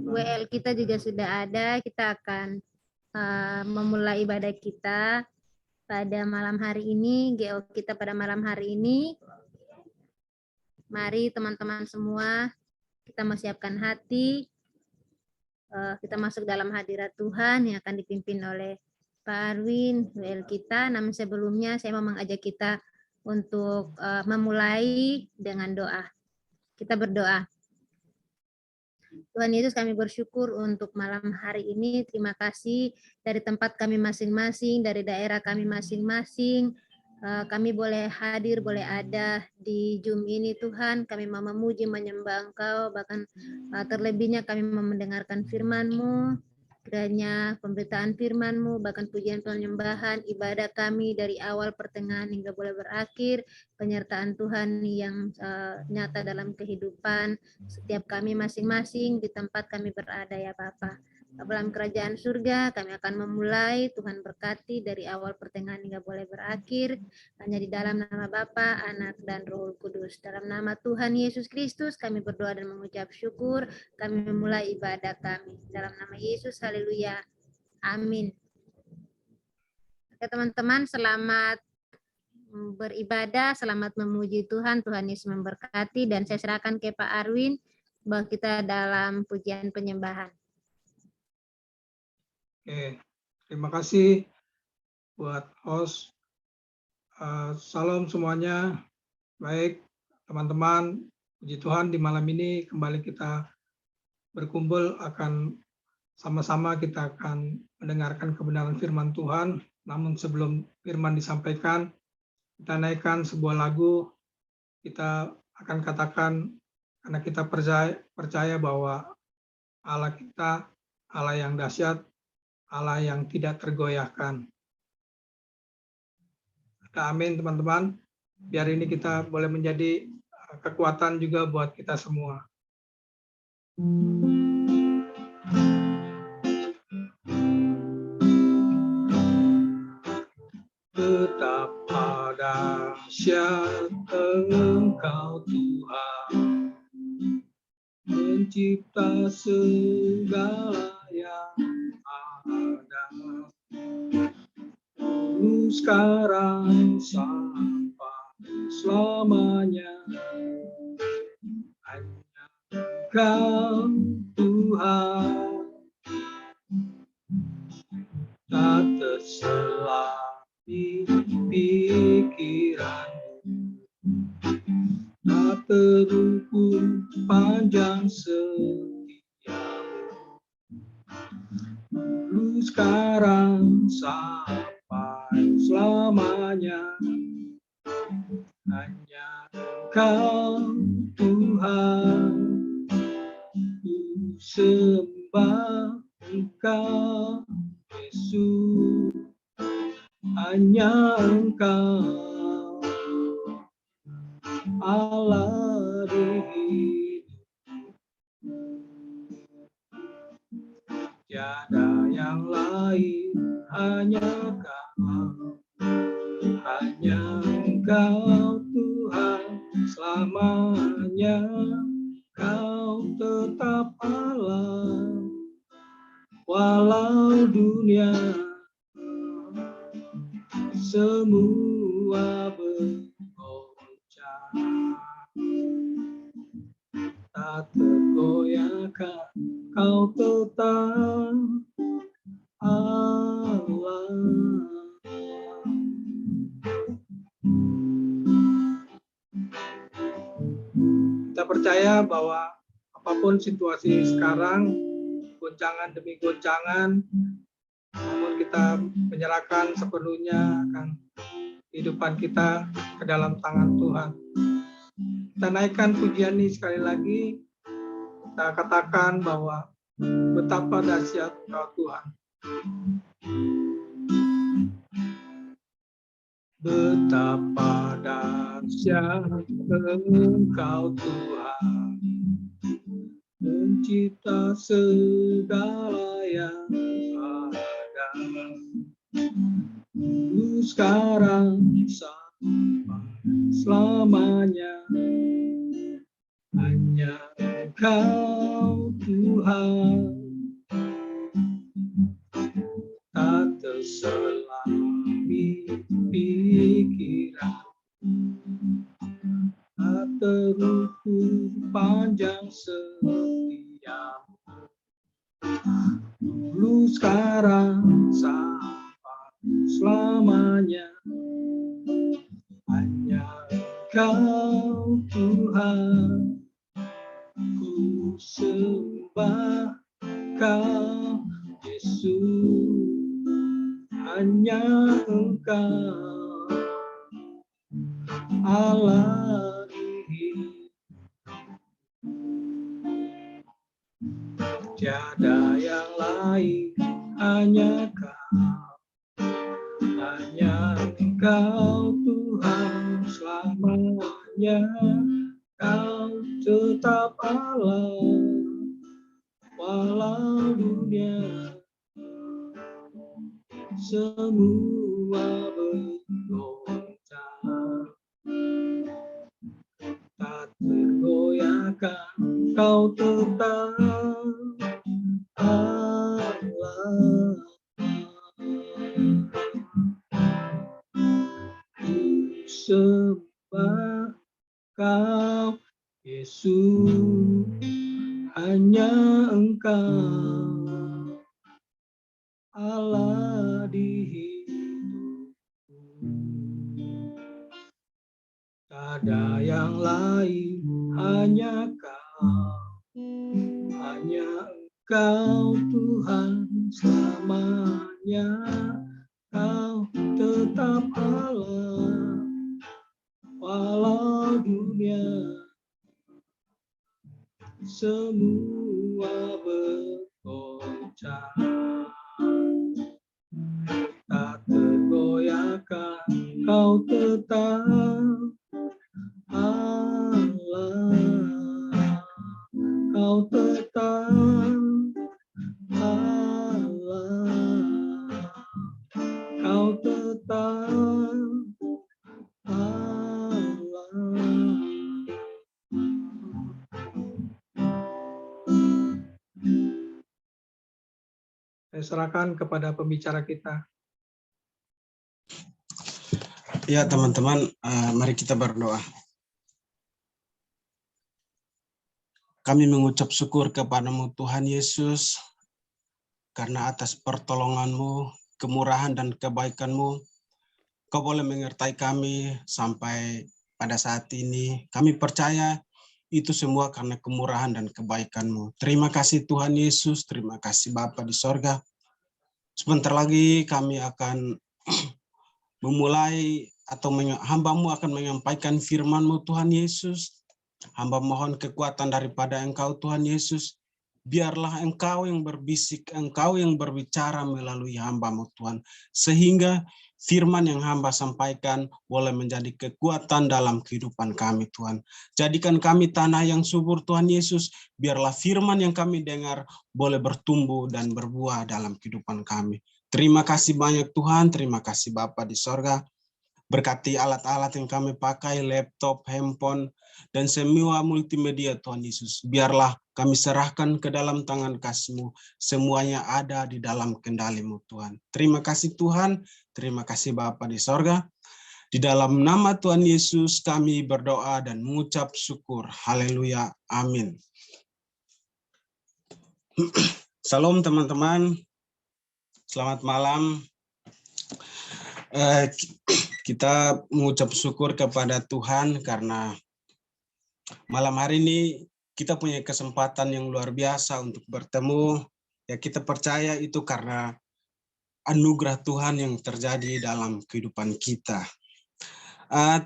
WL kita juga sudah ada. Kita akan memulai ibadah kita pada malam hari ini, GO kita pada malam hari ini. Mari teman-teman semua, kita mempersiapkan hati, kita masuk dalam hadirat Tuhan yang akan dipimpin oleh Pak Arwin, WL kita. Namun sebelumnya saya mau mengajak kita untuk memulai dengan doa. Kita berdoa. Tuhan Yesus, kami bersyukur untuk malam hari ini. Terima kasih dari tempat kami masing-masing, dari daerah kami masing-masing. Kami boleh hadir, boleh ada di Zoom ini Tuhan. Kami mau memuji, menyembah Engkau, bahkan terlebihnya kami mau mendengarkan firman-Mu. Kiranya pemberitaan firman-Mu, bahkan pujian penyembahan, ibadah kami dari awal pertengahan hingga boleh berakhir, penyertaan Tuhan yang nyata dalam kehidupan setiap kami masing-masing di tempat kami berada ya Bapa. Dalam kerajaan surga kami akan memulai, Tuhan berkati dari awal pertengahan hingga boleh berakhir, hanya di dalam nama Bapa, Anak, dan Roh Kudus. Dalam nama Tuhan Yesus Kristus kami berdoa dan mengucap syukur, kami memulai ibadah kami. Dalam nama Yesus, haleluya. Amin. Oke teman-teman, selamat beribadah, selamat memuji Tuhan. Tuhan Yesus memberkati, dan saya serahkan ke Pak Arwin bahwa kita dalam pujian penyembahan. Oke, terima kasih buat host. Salam semuanya. Baik, teman-teman, puji Tuhan di malam ini kembali kita berkumpul, akan sama-sama kita akan mendengarkan kebenaran firman Tuhan. Namun sebelum firman disampaikan, kita naikkan sebuah lagu. Kita akan katakan, karena kita percaya bahwa Allah kita, Allah yang dahsyat, Allah yang tidak tergoyahkan. Amin teman-teman. Biar ini kita boleh menjadi kekuatan juga buat kita semua. Betapa dahsyat Engkau Tuhan, mencipta segala yang ada. Dulu, sekarang, sampai selamanya, hanya Engkau Tuhan. Tak tersela di pikiranmu, tak terukur panjang setiamu. Dulu, sekarang, sampai selamanya, hanya Engkau Tuhan. Ku sembah Engkau Yesus, hanya Engkau Allah di hidupku. Tiada yang lain, hanya Kau, hanya Engkau Tuhan selamanya. Kau tetap Allah, walau dunia semua bergoncang, tak tergoyahkan. Kau tetap Allah. Kita percaya bahwa apapun situasi sekarang, goncangan demi goncangan, namun kita menyerahkan sepenuhnya akan kehidupan kita ke dalam tangan Tuhan. Kita naikkan pujian ini sekali lagi. Kita katakan bahwa betapa dahsyat Engkau Tuhan. Betapa dahsyat Engkau Tuhan, mencipta segala yang ada. Dulu, sekarang, sampai selamanya, hanya Engkau Tuhan, tak terselami pikiran, tak terukur panjang setia, dulu sekarang sampai selamanya. Hanya Engkau Tuhan, ku sembah Kau Yesus. Hanya Engkau Allah hidup, tiada yang lain, hanya Kau, hanya Engkau Tuhan selamanya. Kau tetap Allah, walau dunia semua bergoncang, tak tergoyahkan, Kau tetap Allah. Ku sembah Kau Yesus, hanya Engkau Allah di hidupku. Tak ada yang lain, hanya Kau, hanya Engkau Tuhan selamanya. Kau tetap Allah, walau dunia semua bergoncang, tak tergoyahkan, Kau tetap Allah, Kau tetap Allah, Kau tetap Allah. Saya serahkan kepada pembicara kita. Ya teman-teman, mari kita berdoa. Kami mengucap syukur kepadamu Tuhan Yesus, karena atas pertolongan-Mu, kemurahan dan kebaikan-Mu, Kau boleh menyertai kami sampai pada saat ini. Kami percaya itu semua karena kemurahan dan kebaikan-Mu. Terima kasih Tuhan Yesus, terima kasih Bapa di sorga. Sebentar lagi kami akan memulai atau hamba-Mu akan menyampaikan firman-Mu Tuhan Yesus. Hamba mohon kekuatan daripada Engkau Tuhan Yesus. Biarlah Engkau yang berbisik, Engkau yang berbicara melalui hamba-Mu Tuhan. Sehingga firman yang hamba sampaikan boleh menjadi kekuatan dalam kehidupan kami Tuhan. Jadikan kami tanah yang subur Tuhan Yesus. Biarlah firman yang kami dengar boleh bertumbuh dan berbuah dalam kehidupan kami. Terima kasih banyak Tuhan, terima kasih Bapa di sorga. Berkati alat-alat yang kami pakai, laptop, handphone, dan semua multimedia Tuhan Yesus. Biarlah kami serahkan ke dalam tangan kasih-Mu. Semuanya ada di dalam kendali-Mu Tuhan. Terima kasih Tuhan, terima kasih Bapa di sorga. Di dalam nama Tuhan Yesus kami berdoa dan mengucap syukur. Haleluya, amin. Salam teman-teman, selamat malam. Kita mengucap syukur kepada Tuhan karena malam hari ini kita punya kesempatan yang luar biasa untuk bertemu. Ya, kita percaya itu karena anugerah Tuhan yang terjadi dalam kehidupan kita.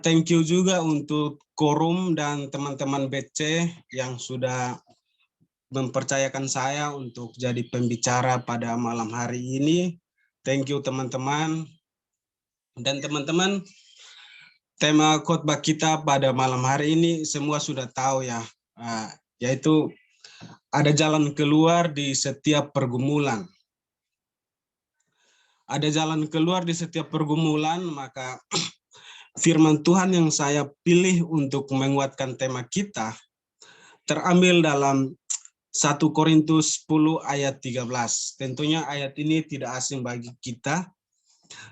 Thank you juga untuk Korum dan teman-teman BC yang sudah mempercayakan saya untuk jadi pembicara pada malam hari ini. Thank you teman-teman. Dan teman-teman, tema khotbah kita pada malam hari ini semua sudah tahu ya, yaitu ada jalan keluar di setiap pergumulan. Ada jalan keluar di setiap pergumulan, maka firman Tuhan yang saya pilih untuk menguatkan tema kita terambil dalam 1 Korintus 10 ayat 13. Tentunya ayat ini tidak asing bagi kita.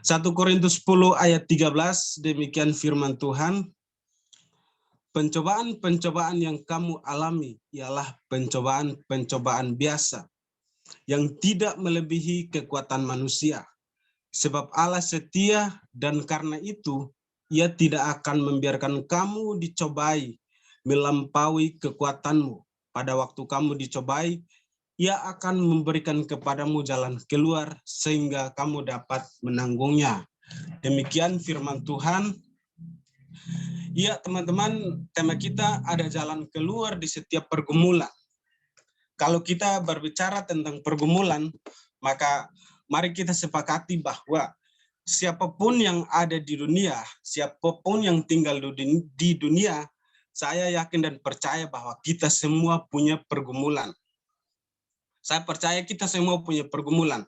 1 Korintus 10 ayat 13, demikian firman Tuhan. Pencobaan-pencobaan yang kamu alami ialah pencobaan-pencobaan biasa yang tidak melebihi kekuatan manusia. Sebab Allah setia dan karena itu Ia tidak akan membiarkan kamu dicobai melampaui kekuatanmu. Pada waktu kamu dicobai, Ia akan memberikan kepadamu jalan keluar sehingga kamu dapat menanggungnya. Demikian firman Tuhan. Ya teman-teman, tema kita ada jalan keluar di setiap pergumulan. Kalau kita berbicara tentang pergumulan, maka mari kita sepakati bahwa siapapun yang ada di dunia, siapapun yang tinggal di dunia, saya yakin dan percaya bahwa kita semua punya pergumulan. Saya percaya kita semua punya pergumulan.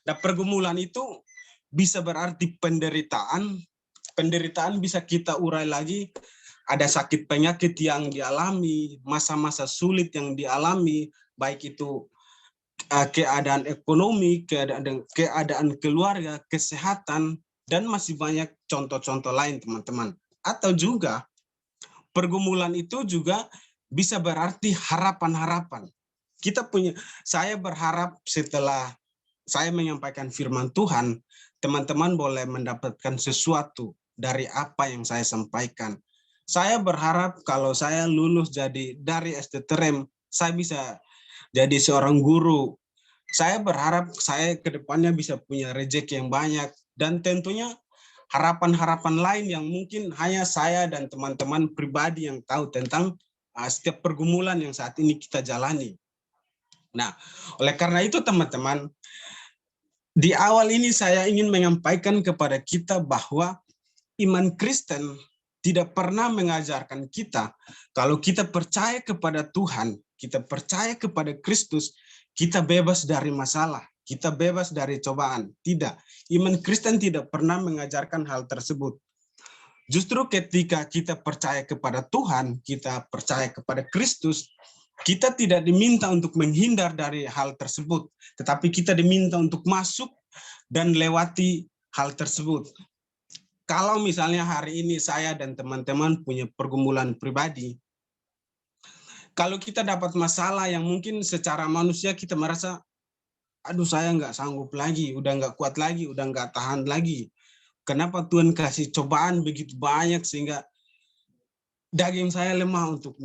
Nah, pergumulan itu bisa berarti penderitaan. Penderitaan bisa kita urai lagi. Ada sakit penyakit yang dialami, masa-masa sulit yang dialami, baik itu keadaan ekonomi, keadaan keluarga, kesehatan, dan masih banyak contoh-contoh lain, teman-teman. Atau juga pergumulan itu juga bisa berarti harapan-harapan. Saya berharap setelah saya menyampaikan firman Tuhan, teman-teman boleh mendapatkan sesuatu dari apa yang saya sampaikan. Saya berharap kalau saya lulus dari STTREM, saya bisa jadi seorang guru. Saya berharap saya ke depannya bisa punya rezeki yang banyak. Dan tentunya harapan-harapan lain yang mungkin hanya saya dan teman-teman pribadi yang tahu tentang setiap pergumulan yang saat ini kita jalani. Nah, oleh karena itu teman-teman, di awal ini saya ingin menyampaikan kepada kita bahwa iman Kristen tidak pernah mengajarkan kita kalau kita percaya kepada Tuhan, kita percaya kepada Kristus, kita bebas dari masalah, kita bebas dari cobaan. Tidak, iman Kristen tidak pernah mengajarkan hal tersebut. Justru ketika kita percaya kepada Tuhan, kita percaya kepada Kristus, kita tidak diminta untuk menghindar dari hal tersebut, tetapi kita diminta untuk masuk dan lewati hal tersebut. Kalau misalnya hari ini saya dan teman-teman punya pergumulan pribadi, kalau kita dapat masalah yang mungkin secara manusia kita merasa, aduh saya nggak sanggup lagi, udah nggak kuat lagi, udah nggak tahan lagi. Kenapa Tuhan kasih cobaan begitu banyak sehingga daging saya lemah untuk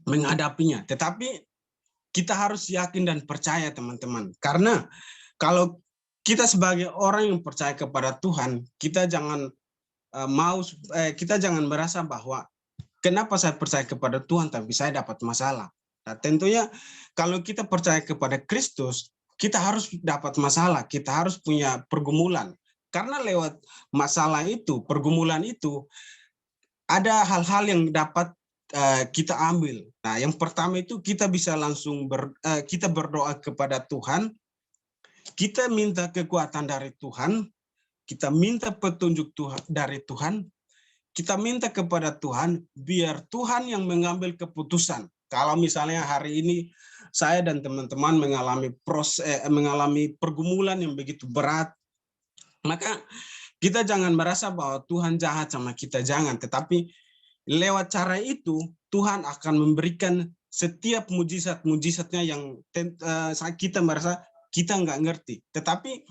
menghadapinya. Tetapi kita harus yakin dan percaya teman-teman. Karena kalau kita sebagai orang yang percaya kepada Tuhan, kita jangan merasa bahwa kenapa saya percaya kepada Tuhan tapi saya dapat masalah. Nah, tentunya kalau kita percaya kepada Kristus, kita harus dapat masalah, kita harus punya pergumulan. Karena lewat masalah itu, pergumulan itu, ada hal-hal yang dapat kita ambil. Nah, yang pertama itu kita bisa langsung kita berdoa kepada Tuhan, kita minta kekuatan dari Tuhan, kita minta petunjuk dari Tuhan, kita minta kepada Tuhan, biar Tuhan yang mengambil keputusan. Kalau misalnya hari ini saya dan teman-teman mengalami pergumulan yang begitu berat, maka kita jangan merasa bahwa Tuhan jahat sama kita, jangan. Tetapi lewat cara itu, Tuhan akan memberikan setiap mujizat-mujizatnya yang kita merasa kita nggak ngerti. Tetapi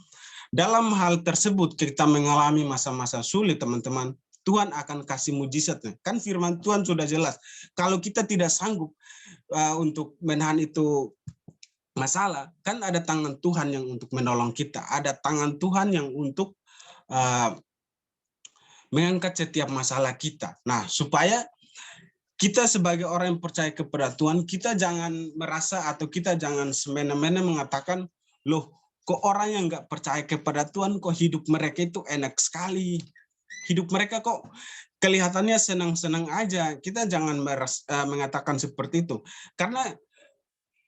dalam hal tersebut kita mengalami masa-masa sulit, teman-teman, Tuhan akan kasih mujizatnya. Kan firman Tuhan sudah jelas. Kalau kita tidak sanggup untuk menahan itu masalah, kan ada tangan Tuhan yang untuk menolong kita. Ada tangan Tuhan yang untuk mengangkat setiap masalah kita. Nah, supaya kita sebagai orang yang percaya kepada Tuhan, kita jangan merasa atau kita jangan semena-mena mengatakan, loh, kok orang yang nggak percaya kepada Tuhan, kok hidup mereka itu enak sekali. Hidup mereka kok kelihatannya senang-senang aja. Kita jangan mengatakan seperti itu. Karena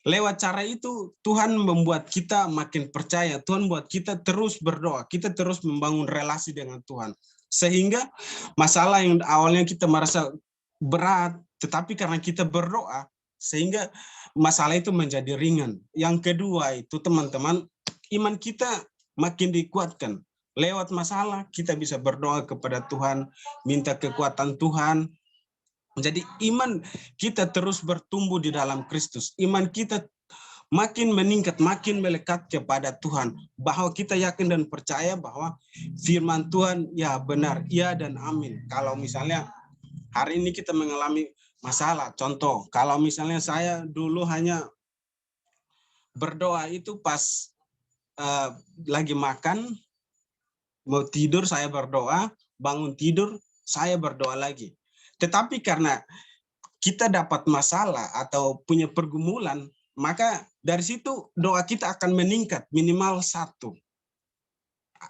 lewat cara itu, Tuhan membuat kita makin percaya. Tuhan buat kita terus berdoa. Kita terus membangun relasi dengan Tuhan. Sehingga masalah yang awalnya kita merasa berat, tetapi karena kita berdoa, sehingga masalah itu menjadi ringan. Yang kedua itu teman-teman, iman kita makin dikuatkan. Lewat masalah kita bisa berdoa kepada Tuhan, minta kekuatan Tuhan. Jadi iman kita terus bertumbuh di dalam Kristus. Iman kita makin meningkat, makin melekat kepada Tuhan. Bahwa kita yakin dan percaya bahwa firman Tuhan ya benar, ya dan amin. Kalau misalnya hari ini kita mengalami masalah, contoh, kalau misalnya saya dulu hanya berdoa itu pas lagi makan, mau tidur saya berdoa, bangun tidur saya berdoa lagi. Tetapi karena kita dapat masalah atau punya pergumulan, maka dari situ doa kita akan meningkat minimal 1.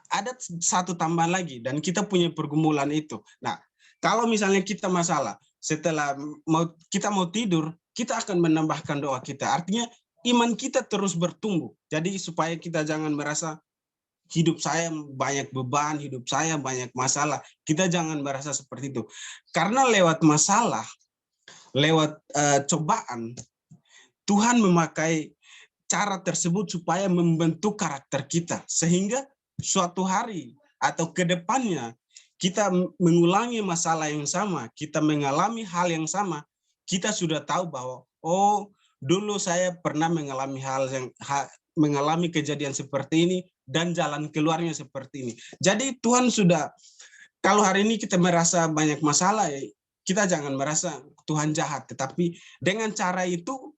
Ada 1 tambah lagi dan kita punya pergumulan itu. Nah, kalau misalnya kita masalah, setelah kita mau tidur, kita akan menambahkan doa kita. Artinya iman kita terus bertumbuh. Jadi supaya kita jangan merasa hidup saya banyak beban, hidup saya banyak masalah. Kita jangan merasa seperti itu. Karena lewat masalah, lewat cobaan, Tuhan memakai cara tersebut supaya membentuk karakter kita. Sehingga suatu hari atau ke depannya kita mengulangi masalah yang sama, kita mengalami hal yang sama, kita sudah tahu bahwa, oh dulu saya pernah mengalami kejadian seperti ini, dan jalan keluarnya seperti ini. Jadi Tuhan sudah, kalau hari ini kita merasa banyak masalah, kita jangan merasa Tuhan jahat. Tetapi dengan cara itu,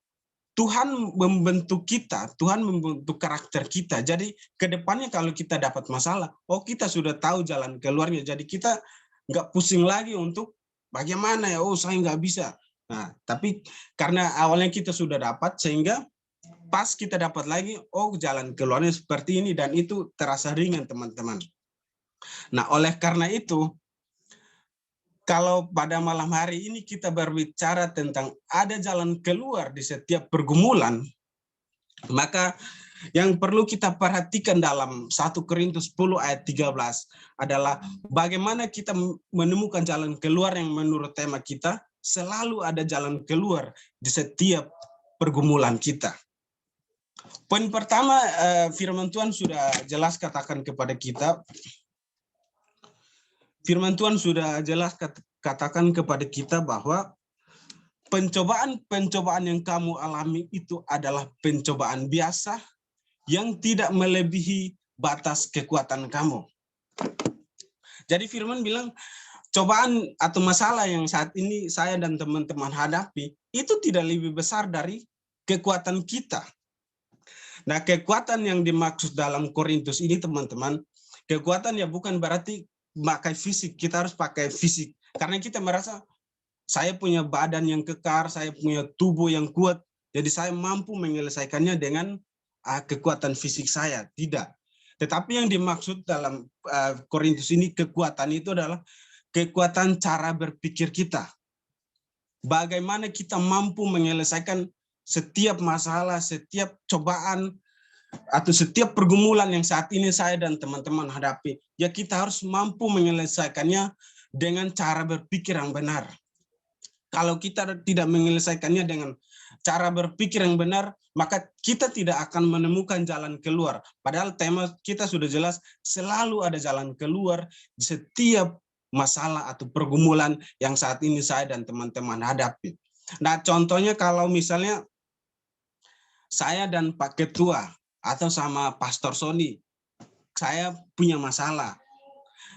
Tuhan membentuk kita, Tuhan membentuk karakter kita. Jadi ke depannya kalau kita dapat masalah, oh kita sudah tahu jalan keluarnya. Jadi kita nggak pusing lagi untuk bagaimana ya, oh saya nggak bisa. Nah, tapi karena awalnya kita sudah dapat, sehingga pas kita dapat lagi, oh jalan keluarnya seperti ini, dan itu terasa ringan teman-teman. Nah, oleh karena itu, kalau pada malam hari ini kita berbicara tentang ada jalan keluar di setiap pergumulan, maka yang perlu kita perhatikan dalam 1 Korintus 10 ayat 13 adalah bagaimana kita menemukan jalan keluar yang menurut tema kita, selalu ada jalan keluar di setiap pergumulan kita. Poin pertama, firman Tuhan sudah jelas katakan kepada kita. Firman Tuhan sudah jelas katakan kepada kita bahwa pencobaan-pencobaan yang kamu alami itu adalah pencobaan biasa yang tidak melebihi batas kekuatan kamu. Jadi firman bilang, cobaan atau masalah yang saat ini saya dan teman-teman hadapi itu tidak lebih besar dari kekuatan kita. Nah, kekuatan yang dimaksud dalam Korintus ini teman-teman, kekuatan ya bukan berarti pakai fisik, kita harus pakai fisik. Karena kita merasa saya punya badan yang kekar, saya punya tubuh yang kuat, jadi saya mampu menyelesaikannya dengan kekuatan fisik saya. Tidak. Tetapi yang dimaksud dalam Korintus ini, kekuatan itu adalah kekuatan cara berpikir kita. Bagaimana kita mampu menyelesaikan setiap masalah, setiap cobaan, atau setiap pergumulan yang saat ini saya dan teman-teman hadapi, ya kita harus mampu menyelesaikannya dengan cara berpikir yang benar. Kalau kita tidak menyelesaikannya dengan cara berpikir yang benar, maka kita tidak akan menemukan jalan keluar. Padahal tema kita sudah jelas, selalu ada jalan keluar di setiap masalah atau pergumulan yang saat ini saya dan teman-teman hadapi. Nah, contohnya kalau misalnya saya dan Pak Ketua atau sama Pastor Sony, saya punya masalah.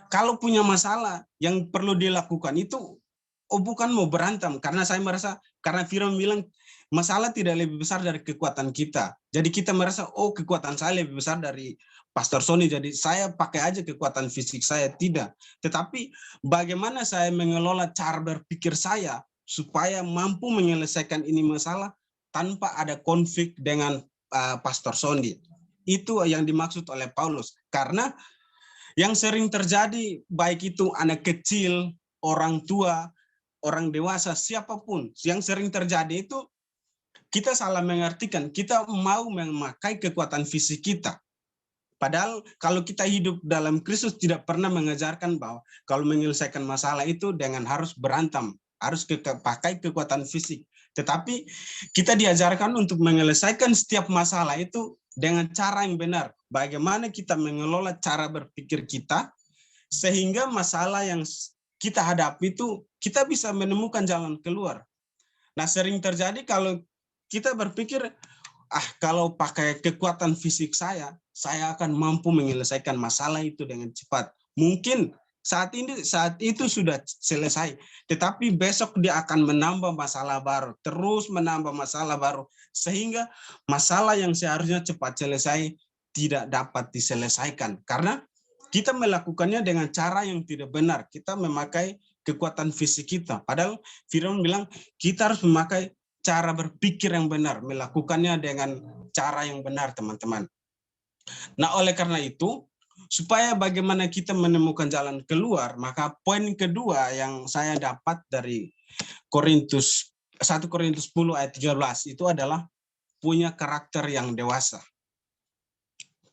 Kalau punya masalah, yang perlu dilakukan itu, bukan mau berantem, karena saya merasa, karena firman bilang, masalah tidak lebih besar dari kekuatan kita. Jadi kita merasa, oh kekuatan saya lebih besar dari Pastor Sony, jadi saya pakai aja kekuatan fisik saya. Tidak. Tetapi bagaimana saya mengelola cara berpikir saya, supaya mampu menyelesaikan ini masalah, tanpa ada konflik dengan Pastor Sony. Itu yang dimaksud oleh Paulus. Karena yang sering terjadi, baik itu anak kecil, orang tua, orang dewasa, siapapun, yang sering terjadi itu, kita salah mengartikan, kita mau memakai kekuatan fisik kita. Padahal kalau kita hidup dalam Kristus tidak pernah mengajarkan bahwa kalau menyelesaikan masalah itu dengan harus berantem, harus pakai kekuatan fisik. Tetapi kita diajarkan untuk menyelesaikan setiap masalah itu dengan cara yang benar. Bagaimana kita mengelola cara berpikir kita, sehingga masalah yang kita hadapi itu kita bisa menemukan jalan keluar. Nah, sering terjadi kalau kita berpikir, kalau pakai kekuatan fisik saya akan mampu menyelesaikan masalah itu dengan cepat. Mungkin saat itu sudah selesai, tetapi besok dia akan menambah masalah baru, terus menambah masalah baru, sehingga masalah yang seharusnya cepat selesai tidak dapat diselesaikan karena kita melakukannya dengan cara yang tidak benar. Kita memakai kekuatan fisik kita. Padahal Firman bilang kita harus memakai cara berpikir yang benar, melakukannya dengan cara yang benar, teman-teman. Nah, oleh karena itu, supaya bagaimana kita menemukan jalan keluar, maka poin kedua yang saya dapat dari 1 Korintus 10 ayat 13 itu adalah punya karakter yang dewasa.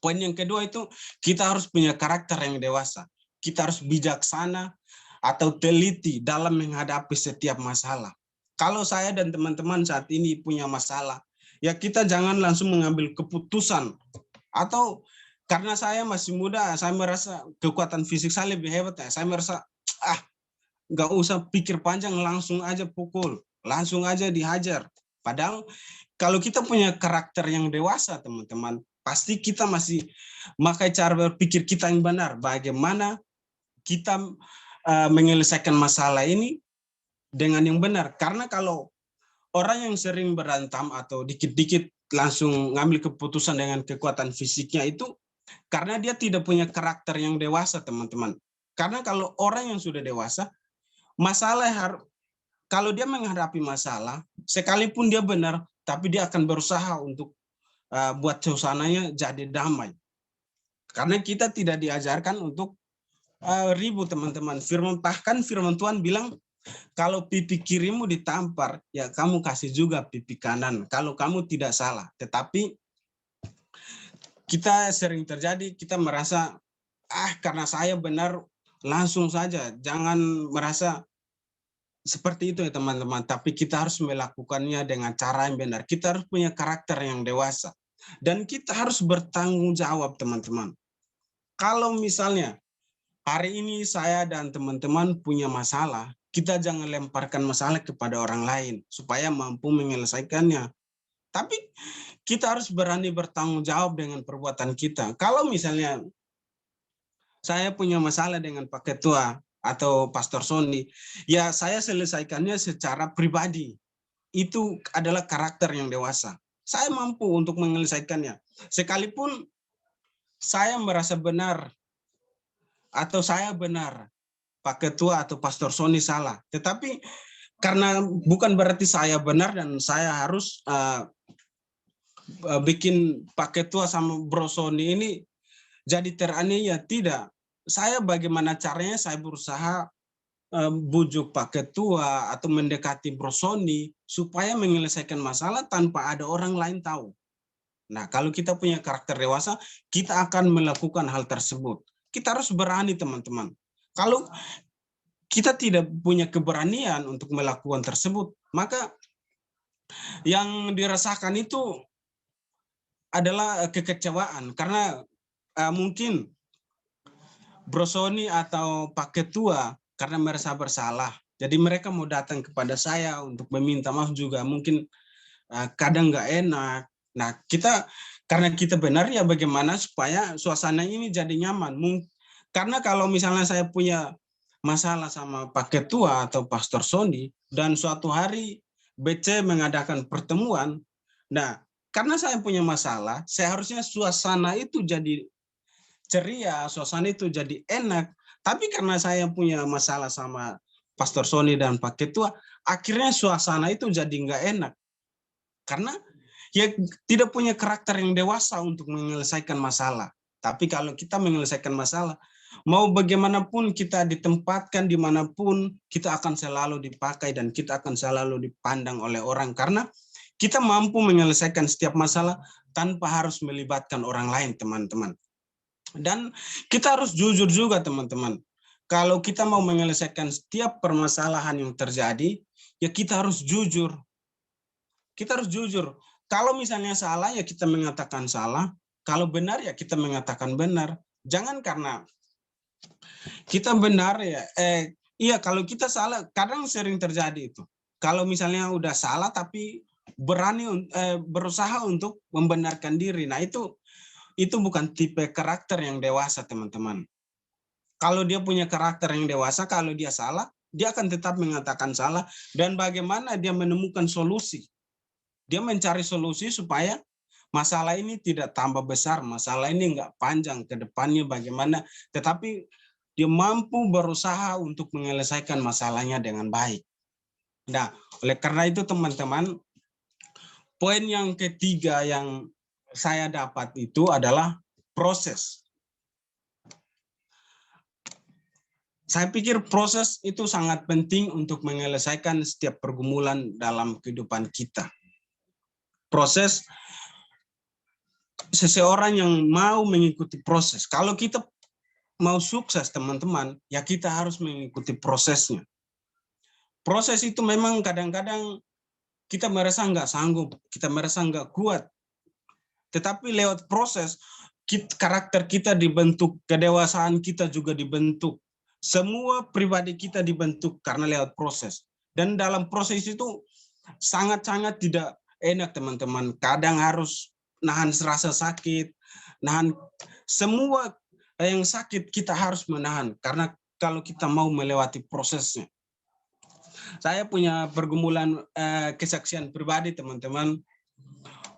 Poin yang kedua itu kita harus punya karakter yang dewasa. Kita harus bijaksana atau teliti dalam menghadapi setiap masalah. Kalau saya dan teman-teman saat ini punya masalah, ya kita jangan langsung mengambil keputusan. Atau karena saya masih muda, saya merasa kekuatan fisik saya lebih hebat. Saya merasa, nggak usah pikir panjang, langsung aja pukul, langsung aja dihajar. Padahal kalau kita punya karakter yang dewasa, teman-teman, pasti kita masih memakai cara berpikir kita yang benar. Bagaimana kita menyelesaikan masalah ini dengan yang benar. Karena kalau orang yang sering berantem atau dikit-dikit langsung ngambil keputusan dengan kekuatan fisiknya itu karena dia tidak punya karakter yang dewasa, teman-teman. Karena kalau orang yang sudah dewasa, kalau dia menghadapi masalah, sekalipun dia benar, tapi dia akan berusaha untuk buat suasananya jadi damai. Karena kita tidak diajarkan untuk ribut, teman-teman. Bahkan firman Tuhan bilang, kalau pipi kirimu ditampar, ya kamu kasih juga pipi kanan. Kalau kamu tidak salah. Tetapi kita sering terjadi, kita merasa, karena saya benar, langsung saja. Jangan merasa seperti itu ya teman-teman. Tapi kita harus melakukannya dengan cara yang benar. Kita harus punya karakter yang dewasa. Dan kita harus bertanggung jawab, teman-teman. Kalau misalnya hari ini saya dan teman-teman punya masalah, kita jangan lemparkan masalah kepada orang lain supaya mampu menyelesaikannya. Tapi kita harus berani bertanggung jawab dengan perbuatan kita. Kalau misalnya saya punya masalah dengan Pak Ketua atau Pastor Sony, ya saya selesaikannya secara pribadi. Itu adalah karakter yang dewasa. Saya mampu untuk menyelesaikannya. Sekalipun saya merasa benar atau saya benar, Pak Ketua atau Pastor Sony salah. Tetapi karena bukan berarti saya benar dan saya harus bikin Pak Ketua sama Bro Sony ini jadi teraniaya. Tidak. Saya bagaimana caranya saya berusaha bujuk Pak Ketua atau mendekati Bro Sony supaya menyelesaikan masalah tanpa ada orang lain tahu. Nah, kalau kita punya karakter dewasa, kita akan melakukan hal tersebut. Kita harus berani, teman-teman. Kalau kita tidak punya keberanian untuk melakukan tersebut, maka yang dirasakan itu adalah kekecewaan. Karena mungkin Bro Sony atau Pak Ketua karena merasa bersalah. Jadi mereka mau datang kepada saya untuk meminta maaf juga. Mungkin kadang nggak enak. Nah, karena kita benar ya bagaimana supaya suasana ini jadi nyaman. Karena kalau misalnya saya punya masalah sama Pak Ketua atau Pastor Sony dan suatu hari BC mengadakan pertemuan, nah karena saya punya masalah, seharusnya suasana itu jadi ceria, suasana itu jadi enak. Tapi karena saya punya masalah sama Pastor Sony dan Pak Ketua, akhirnya suasana itu jadi nggak enak. Karena ya tidak punya karakter yang dewasa untuk menyelesaikan masalah. Tapi kalau kita menyelesaikan masalah, mau bagaimanapun kita ditempatkan dimanapun, kita akan selalu dipakai dan kita akan selalu dipandang oleh orang. Karena kita mampu menyelesaikan setiap masalah tanpa harus melibatkan orang lain, teman-teman. Dan kita harus jujur juga, teman-teman. Kalau kita mau menyelesaikan setiap permasalahan yang terjadi, ya kita harus jujur. Kita harus jujur. Kalau misalnya salah ya kita mengatakan salah, kalau benar ya kita mengatakan benar. Jangan karena kita benar ya, iya kalau kita salah, kadang sering terjadi itu. Kalau misalnya udah salah tapi berani berusaha untuk membenarkan diri. Nah, itu bukan tipe karakter yang dewasa, teman-teman. Kalau dia punya karakter yang dewasa, kalau dia salah, dia akan tetap mengatakan salah. Dan bagaimana dia menemukan solusi? Dia mencari solusi supaya masalah ini tidak tambah besar, masalah ini enggak panjang ke depannya bagaimana, tetapi dia mampu berusaha untuk menyelesaikan masalahnya dengan baik. Nah, oleh karena itu teman-teman, poin yang ketiga yang saya dapat itu adalah proses. Saya pikir proses itu sangat penting untuk menyelesaikan setiap pergumulan dalam kehidupan kita. Proses, seseorang yang mau mengikuti proses. Kalau kita mau sukses, teman-teman, ya kita harus mengikuti prosesnya. Proses itu memang kadang-kadang kita merasa nggak sanggup, kita merasa nggak kuat. Tetapi lewat proses, karakter kita dibentuk, kedewasaan kita juga dibentuk. Semua pribadi kita dibentuk karena lewat proses. Dan dalam proses itu sangat-sangat tidak enak, teman-teman. Kadang harus nahan rasa sakit, nahan semua yang sakit kita harus menahan. Karena kalau kita mau melewati prosesnya. Saya punya pergumulan kesaksian pribadi, teman-teman.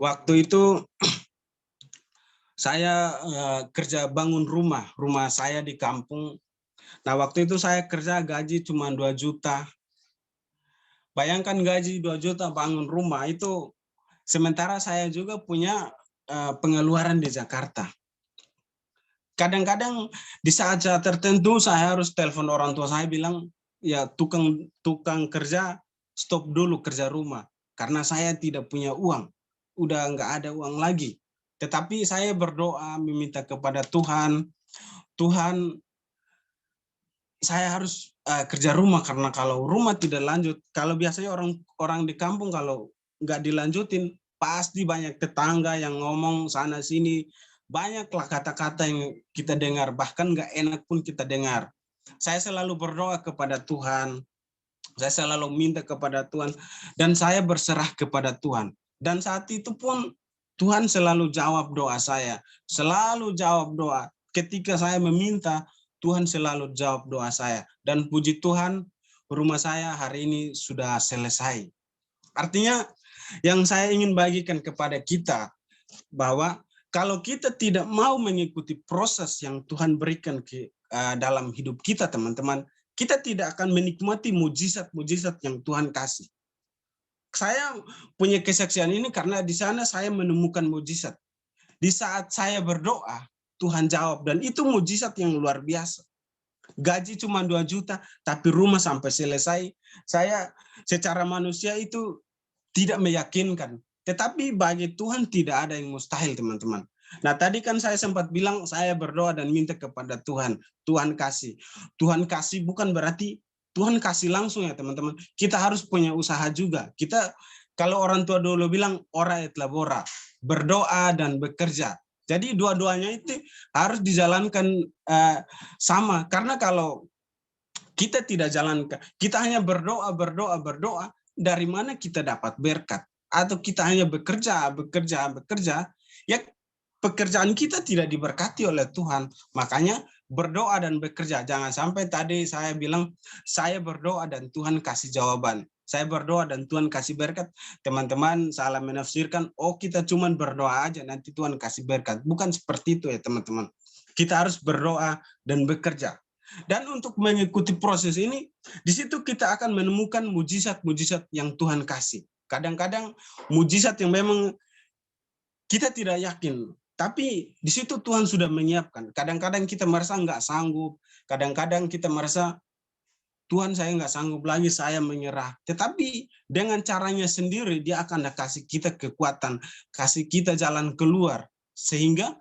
Waktu itu saya kerja bangun rumah saya di kampung. Nah, waktu itu saya kerja gaji cuma 2 juta. Bayangkan gaji 2 juta bangun rumah itu, sementara saya juga punya pengeluaran di Jakarta. Kadang-kadang di saat-saat tertentu saya harus telepon orang tua saya bilang, ya tukang kerja stop dulu kerja rumah karena saya tidak punya uang, udah nggak ada uang lagi. Tetapi saya berdoa meminta kepada Tuhan, saya harus kerja rumah karena kalau rumah tidak lanjut, kalau biasanya orang di kampung kalau nggak dilanjutin pasti banyak tetangga yang ngomong sana sini, banyaklah kata-kata yang kita dengar, bahkan nggak enak pun kita dengar. Saya selalu berdoa kepada Tuhan, saya selalu minta kepada Tuhan, dan saya berserah kepada Tuhan. Dan saat itu pun Tuhan selalu jawab doa saya, selalu jawab doa. Ketika saya meminta, Tuhan selalu jawab doa saya. Dan puji Tuhan, rumah saya hari ini sudah selesai. Artinya, yang saya ingin bagikan kepada kita, bahwa kalau kita tidak mau mengikuti proses yang Tuhan berikan dalam hidup kita, teman-teman, kita tidak akan menikmati mujizat-mujizat yang Tuhan kasih. Saya punya kesaksian ini karena di sana saya menemukan mujizat. Di saat saya berdoa, Tuhan jawab, dan itu mujizat yang luar biasa. Gaji cuma 2 juta, tapi rumah sampai selesai. Saya secara manusia itu tidak meyakinkan. Tetapi bagi Tuhan tidak ada yang mustahil, teman-teman. Nah, tadi kan saya sempat bilang saya berdoa dan minta kepada Tuhan. Tuhan kasih. Tuhan kasih bukan berarti Tuhan kasih langsung ya, teman-teman. Kita harus punya usaha juga. Kita, kalau orang tua dulu bilang, ora et labora, berdoa dan bekerja. Jadi dua-duanya itu harus dijalankan sama. Karena kalau kita tidak jalankan, kita hanya berdoa, dari mana kita dapat berkat? Atau kita hanya bekerja, ya pekerjaan kita tidak diberkati oleh Tuhan. Makanya berdoa dan bekerja. Jangan sampai tadi saya bilang, saya berdoa dan Tuhan kasih jawaban. Saya berdoa dan Tuhan kasih berkat. Teman-teman salah menafsirkan, oh kita cuma berdoa aja, nanti Tuhan kasih berkat. Bukan seperti itu ya teman-teman. Kita harus berdoa dan bekerja. Dan untuk mengikuti proses ini, di situ kita akan menemukan mujizat-mujizat yang Tuhan kasih. Kadang-kadang mujizat yang memang kita tidak yakin, tapi di situ Tuhan sudah menyiapkan. Kadang-kadang kita merasa nggak sanggup, kadang-kadang kita merasa, Tuhan saya nggak sanggup lagi, saya menyerah. Tetapi dengan caranya sendiri, dia akan kasih kita kekuatan, kasih kita jalan keluar. Sehingga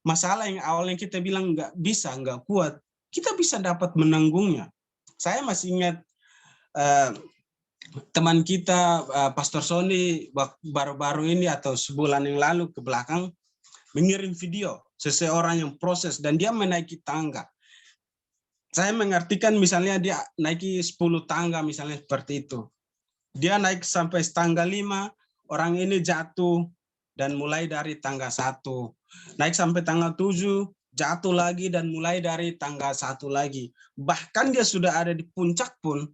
masalah yang awalnya kita bilang nggak bisa, nggak kuat, kita bisa dapat menanggungnya. Saya masih ingat teman kita Pastor Sony baru-baru ini atau sebulan yang lalu ke belakang mengirim video seseorang yang proses dan dia menaiki tangga. Saya mengartikan misalnya dia naiki 10 tangga misalnya seperti itu. Dia naik sampai tangga 5, orang ini jatuh dan mulai dari tangga 1. Naik sampai tangga 7, jatuh lagi dan mulai dari tangga 1 lagi. Bahkan dia sudah ada di puncak pun,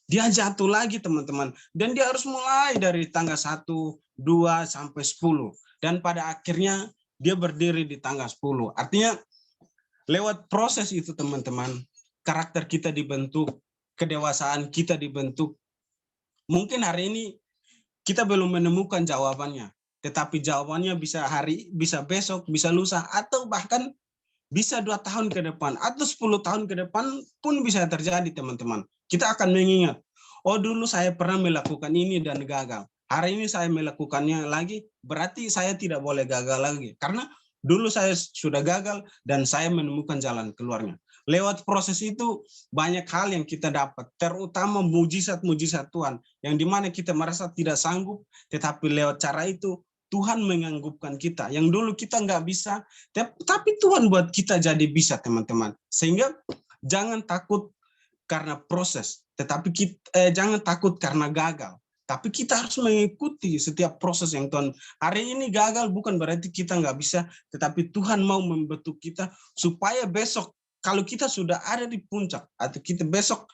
dia jatuh lagi teman-teman. Dan dia harus mulai dari tangga 1, 2, sampai 10. Dan pada akhirnya dia berdiri di tangga 10. Artinya lewat proses itu teman-teman, karakter kita dibentuk, kedewasaan kita dibentuk. Mungkin hari ini kita belum menemukan jawabannya, tetapi jawabannya bisa bisa besok, bisa lusa, atau bahkan bisa 2 tahun ke depan, atau 10 tahun ke depan pun bisa terjadi teman-teman. Kita akan mengingat, oh dulu saya pernah melakukan ini dan gagal. Hari ini saya melakukannya lagi, berarti saya tidak boleh gagal lagi. Karena dulu saya sudah gagal dan saya menemukan jalan keluarnya. Lewat proses itu banyak hal yang kita dapat, terutama mujizat-mujizat Tuhan, yang dimana kita merasa tidak sanggup, tetapi lewat cara itu Tuhan menganggupkan kita. Yang dulu kita nggak bisa, tapi Tuhan buat kita jadi bisa teman-teman. Sehingga jangan takut karena proses, tetapi jangan takut karena gagal. Tapi kita harus mengikuti setiap proses yang Tuhan. Hari ini gagal bukan berarti kita nggak bisa, tetapi Tuhan mau membentuk kita supaya besok kalau kita sudah ada di puncak atau kita besok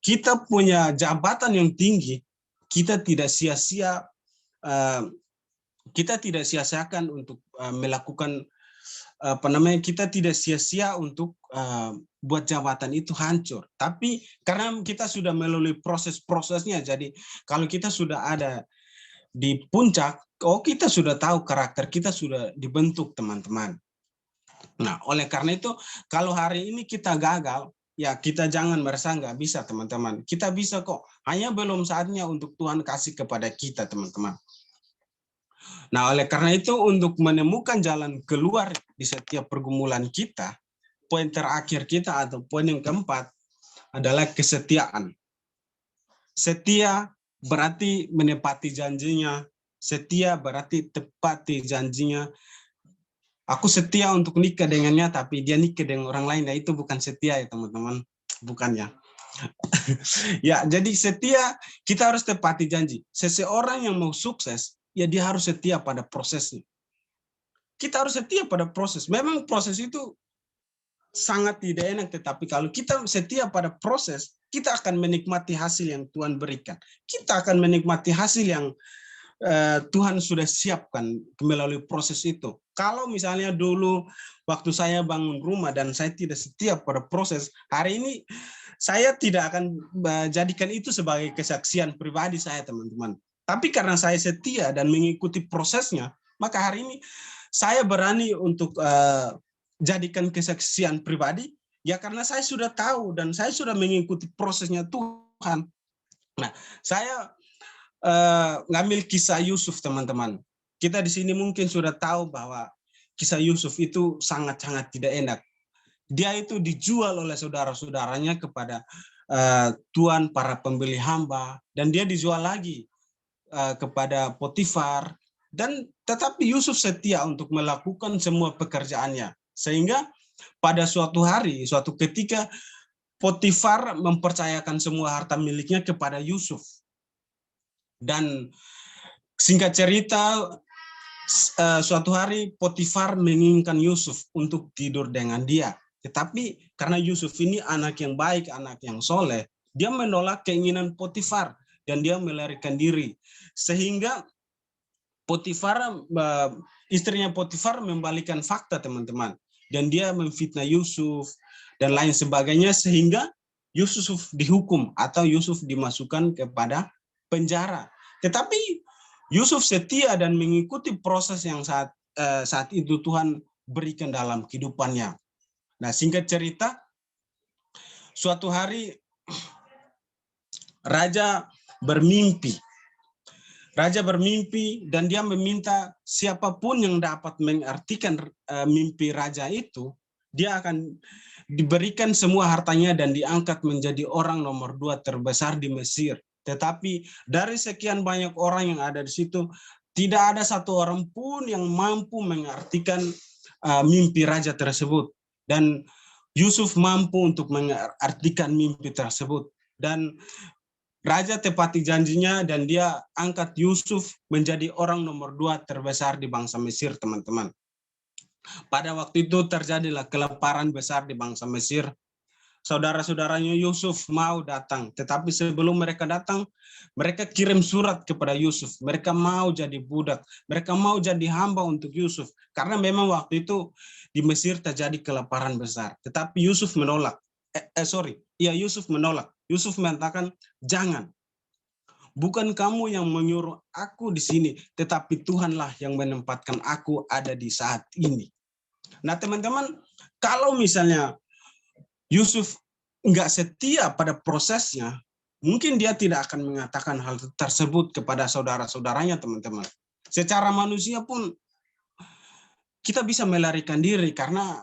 kita punya jabatan yang tinggi, kita tidak sia-sia sia-siakan untuk melakukan kita tidak sia-sia untuk buat jabatan itu hancur. Tapi karena kita sudah melalui proses-prosesnya, jadi kalau kita sudah ada di puncak, kita sudah tahu karakter kita sudah dibentuk teman-teman. Nah, oleh karena itu, kalau hari ini kita gagal, ya kita jangan merasa nggak bisa teman-teman. Kita bisa kok, hanya belum saatnya untuk Tuhan kasih kepada kita teman-teman. Nah, oleh karena itu untuk menemukan jalan keluar di setiap pergumulan kita, poin terakhir kita atau poin yang keempat adalah kesetiaan. Setia berarti menepati janjinya, setia berarti tepati janjinya. Aku setia untuk nikah dengannya, tapi dia nikah dengan orang lain. Nah, itu bukan setia ya teman-teman, bukannya. Ya, jadi setia kita harus tepati janji. Seseorang yang mau sukses, ya dia harus setia pada prosesnya. Kita harus setia pada proses. Memang proses itu sangat tidak enak, tetapi kalau kita setia pada proses, kita akan menikmati hasil yang Tuhan berikan. Kita akan menikmati hasil yang Tuhan sudah siapkan melalui proses itu. Kalau misalnya dulu waktu saya bangun rumah dan saya tidak setia pada proses, hari ini saya tidak akan jadikan itu sebagai kesaksian pribadi saya teman-teman. Tapi karena saya setia dan mengikuti prosesnya, maka hari ini saya berani untuk jadikan kesaksian pribadi, ya karena saya sudah tahu dan saya sudah mengikuti prosesnya Tuhan. Nah, saya ngambil kisah Yusuf teman-teman. Kita di sini mungkin sudah tahu bahwa kisah Yusuf itu sangat-sangat tidak enak. Dia itu dijual oleh saudara-saudaranya kepada tuan para pembeli hamba, dan dia dijual lagi kepada Potifar, dan tetapi Yusuf setia untuk melakukan semua pekerjaannya. Sehingga pada suatu hari, suatu ketika Potifar mempercayakan semua harta miliknya kepada Yusuf. Dan singkat cerita, suatu hari Potifar menginginkan Yusuf untuk tidur dengan dia. Tetapi karena Yusuf ini anak yang baik, anak yang soleh, dia menolak keinginan Potifar dan dia melarikan diri. Sehingga Potifar, istrinya Potifar membalikan fakta teman-teman. Dan dia memfitnah Yusuf dan lain sebagainya, sehingga Yusuf dihukum atau Yusuf dimasukkan kepada penjara. Tetapi Yusuf setia dan mengikuti proses yang saat itu Tuhan berikan dalam kehidupannya. Nah, singkat cerita, suatu hari Raja bermimpi. Raja bermimpi dan dia meminta siapapun yang dapat mengartikan mimpi raja itu, dia akan diberikan semua hartanya dan diangkat menjadi orang nomor 2 terbesar di Mesir. Tetapi dari sekian banyak orang yang ada di situ, tidak ada satu orang pun yang mampu mengartikan mimpi raja tersebut. Dan Yusuf mampu untuk mengartikan mimpi tersebut. Dan raja tepati janjinya dan dia angkat Yusuf menjadi orang nomor 2 terbesar di bangsa Mesir, teman-teman. Pada waktu itu terjadilah kelaparan besar di bangsa Mesir. Saudara-saudaranya Yusuf mau datang, tetapi sebelum mereka datang, mereka kirim surat kepada Yusuf. Mereka mau jadi budak, mereka mau jadi hamba untuk Yusuf. Karena memang waktu itu di Mesir terjadi kelaparan besar. Tetapi Yusuf menolak. Yusuf menolak. Yusuf mengatakan, jangan. Bukan kamu yang menyuruh aku di sini, tetapi Tuhanlah yang menempatkan aku ada di saat ini. Nah, teman-teman, kalau misalnya Yusuf nggak setia pada prosesnya, mungkin dia tidak akan mengatakan hal tersebut kepada saudara-saudaranya, teman-teman. Secara manusia pun kita bisa melarikan diri karena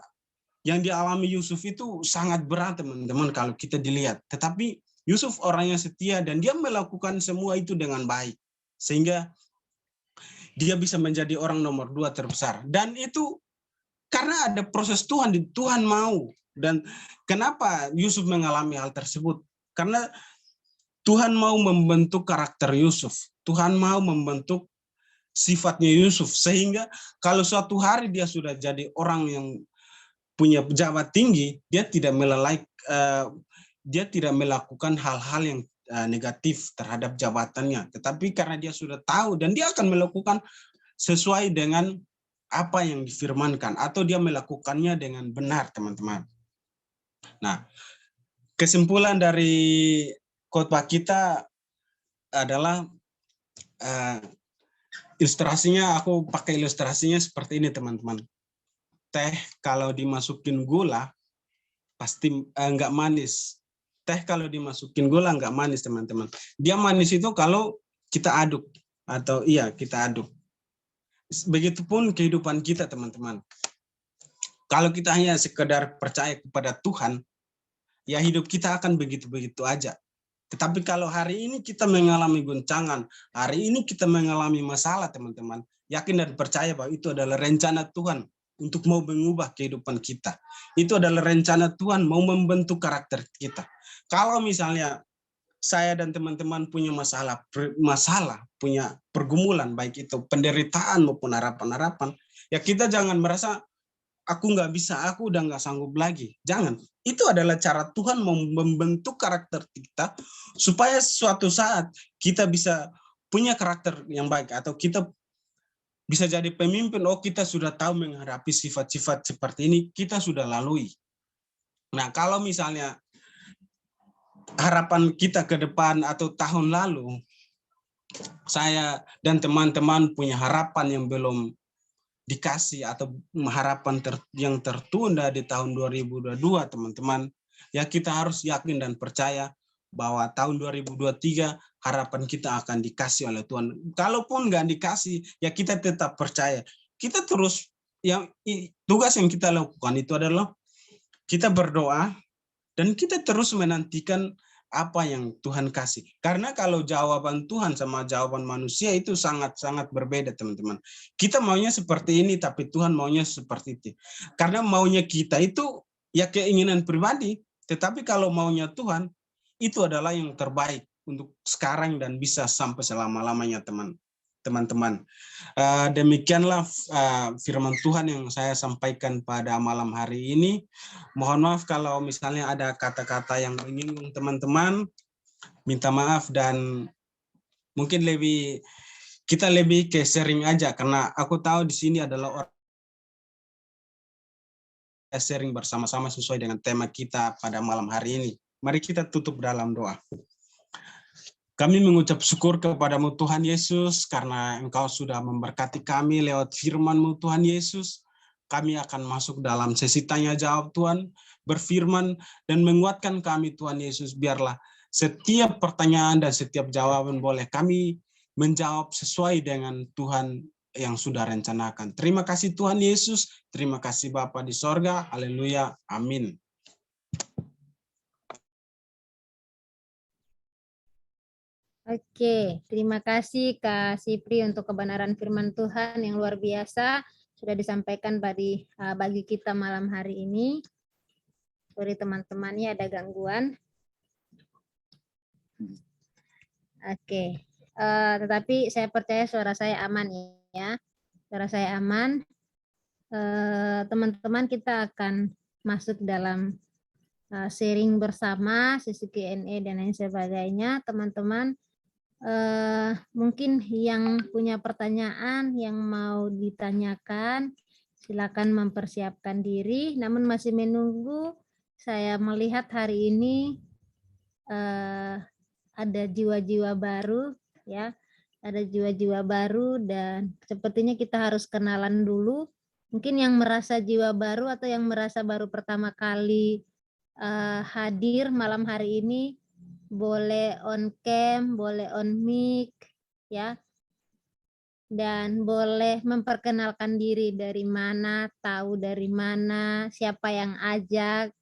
yang dialami Yusuf itu sangat berat, teman-teman, kalau kita dilihat. Tetapi Yusuf orangnya setia dan dia melakukan semua itu dengan baik. Sehingga dia bisa menjadi orang nomor 2 terbesar. Dan itu karena ada proses Tuhan, Tuhan mau. Dan kenapa Yusuf mengalami hal tersebut? Karena Tuhan mau membentuk karakter Yusuf. Tuhan mau membentuk sifatnya Yusuf. Sehingga kalau suatu hari dia sudah jadi orang yang punya pejabat tinggi, dia tidak melakukan hal-hal yang negatif terhadap jabatannya. Tetapi karena dia sudah tahu dan dia akan melakukan sesuai dengan apa yang difirmankan atau dia melakukannya dengan benar, teman-teman. Nah, kesimpulan dari khotbah kita adalah ilustrasinya, aku pakai ilustrasinya seperti ini, teman-teman. Teh kalau dimasukin gula pasti nggak manis. Teh kalau dimasukin gula nggak manis, teman-teman. Dia manis itu kalau kita aduk kita aduk. Begitupun kehidupan kita, teman-teman. Kalau kita hanya sekedar percaya kepada Tuhan, ya hidup kita akan begitu-begitu aja. Tetapi kalau hari ini kita mengalami goncangan, hari ini kita mengalami masalah, teman-teman, yakin dan percaya bahwa itu adalah rencana Tuhan untuk mau mengubah kehidupan kita. Itu adalah rencana Tuhan mau membentuk karakter kita. Kalau misalnya saya dan teman-teman punya masalah, punya pergumulan, baik itu penderitaan maupun harapan-harapan, ya kita jangan merasa aku nggak bisa, aku udah nggak sanggup lagi. Jangan. Itu adalah cara Tuhan membentuk karakter kita supaya suatu saat kita bisa punya karakter yang baik atau kita bisa jadi pemimpin. Oh, kita sudah tahu menghadapi sifat-sifat seperti ini, kita sudah lalui. Nah, kalau misalnya harapan kita ke depan atau tahun lalu, saya dan teman-teman punya harapan yang belum dikasih atau harapan yang tertunda di tahun 2022, teman-teman, ya kita harus yakin dan percaya bahwa tahun 2023 harapan kita akan dikasih oleh Tuhan. Kalaupun nggak dikasih, ya kita tetap percaya. Kita terus, tugas yang kita lakukan itu adalah kita berdoa dan kita terus menantikan apa yang Tuhan kasih. Karena kalau jawaban Tuhan sama jawaban manusia itu sangat-sangat berbeda, teman-teman. Kita maunya seperti ini, tapi Tuhan maunya seperti itu. Karena maunya kita itu ya keinginan pribadi, tetapi kalau maunya Tuhan, itu adalah yang terbaik untuk sekarang dan bisa sampai selama-lamanya, teman-teman. Demikianlah firman Tuhan yang saya sampaikan pada malam hari ini. Mohon maaf kalau misalnya ada kata-kata yang menyinggung teman-teman, minta maaf, dan mungkin kita lebih ke sharing aja karena aku tahu di sini adalah orang sharing bersama-sama sesuai dengan tema kita pada malam hari ini. Mari kita tutup dalam doa. Kami mengucap syukur kepadamu Tuhan Yesus, karena Engkau sudah memberkati kami lewat firman-Mu Tuhan Yesus. Kami akan masuk dalam sesi tanya jawab Tuhan, berfirman dan menguatkan kami Tuhan Yesus. Biarlah setiap pertanyaan dan setiap jawaban boleh kami menjawab sesuai dengan Tuhan yang sudah rencanakan. Terima kasih Tuhan Yesus, terima kasih Bapa di sorga, haleluya, amin. Oke, terima kasih Kak Sipri untuk kebenaran firman Tuhan yang luar biasa sudah disampaikan bagi kita malam hari ini. Sorry teman-temannya ada gangguan. Oke, tetapi saya percaya suara saya aman ya. Suara saya aman. Teman-teman kita akan masuk dalam sharing bersama, sesi Q&A dan lain sebagainya. Teman-teman mungkin yang punya pertanyaan yang mau ditanyakan, silakan mempersiapkan diri. Namun masih menunggu, saya melihat hari ini ada jiwa-jiwa baru, ya, ada jiwa-jiwa baru dan sepertinya kita harus kenalan dulu. Mungkin yang merasa jiwa baru atau yang merasa baru pertama kali hadir malam hari ini, boleh on cam, boleh on mic, ya. Dan boleh memperkenalkan diri dari mana, tahu dari mana, siapa yang ajak,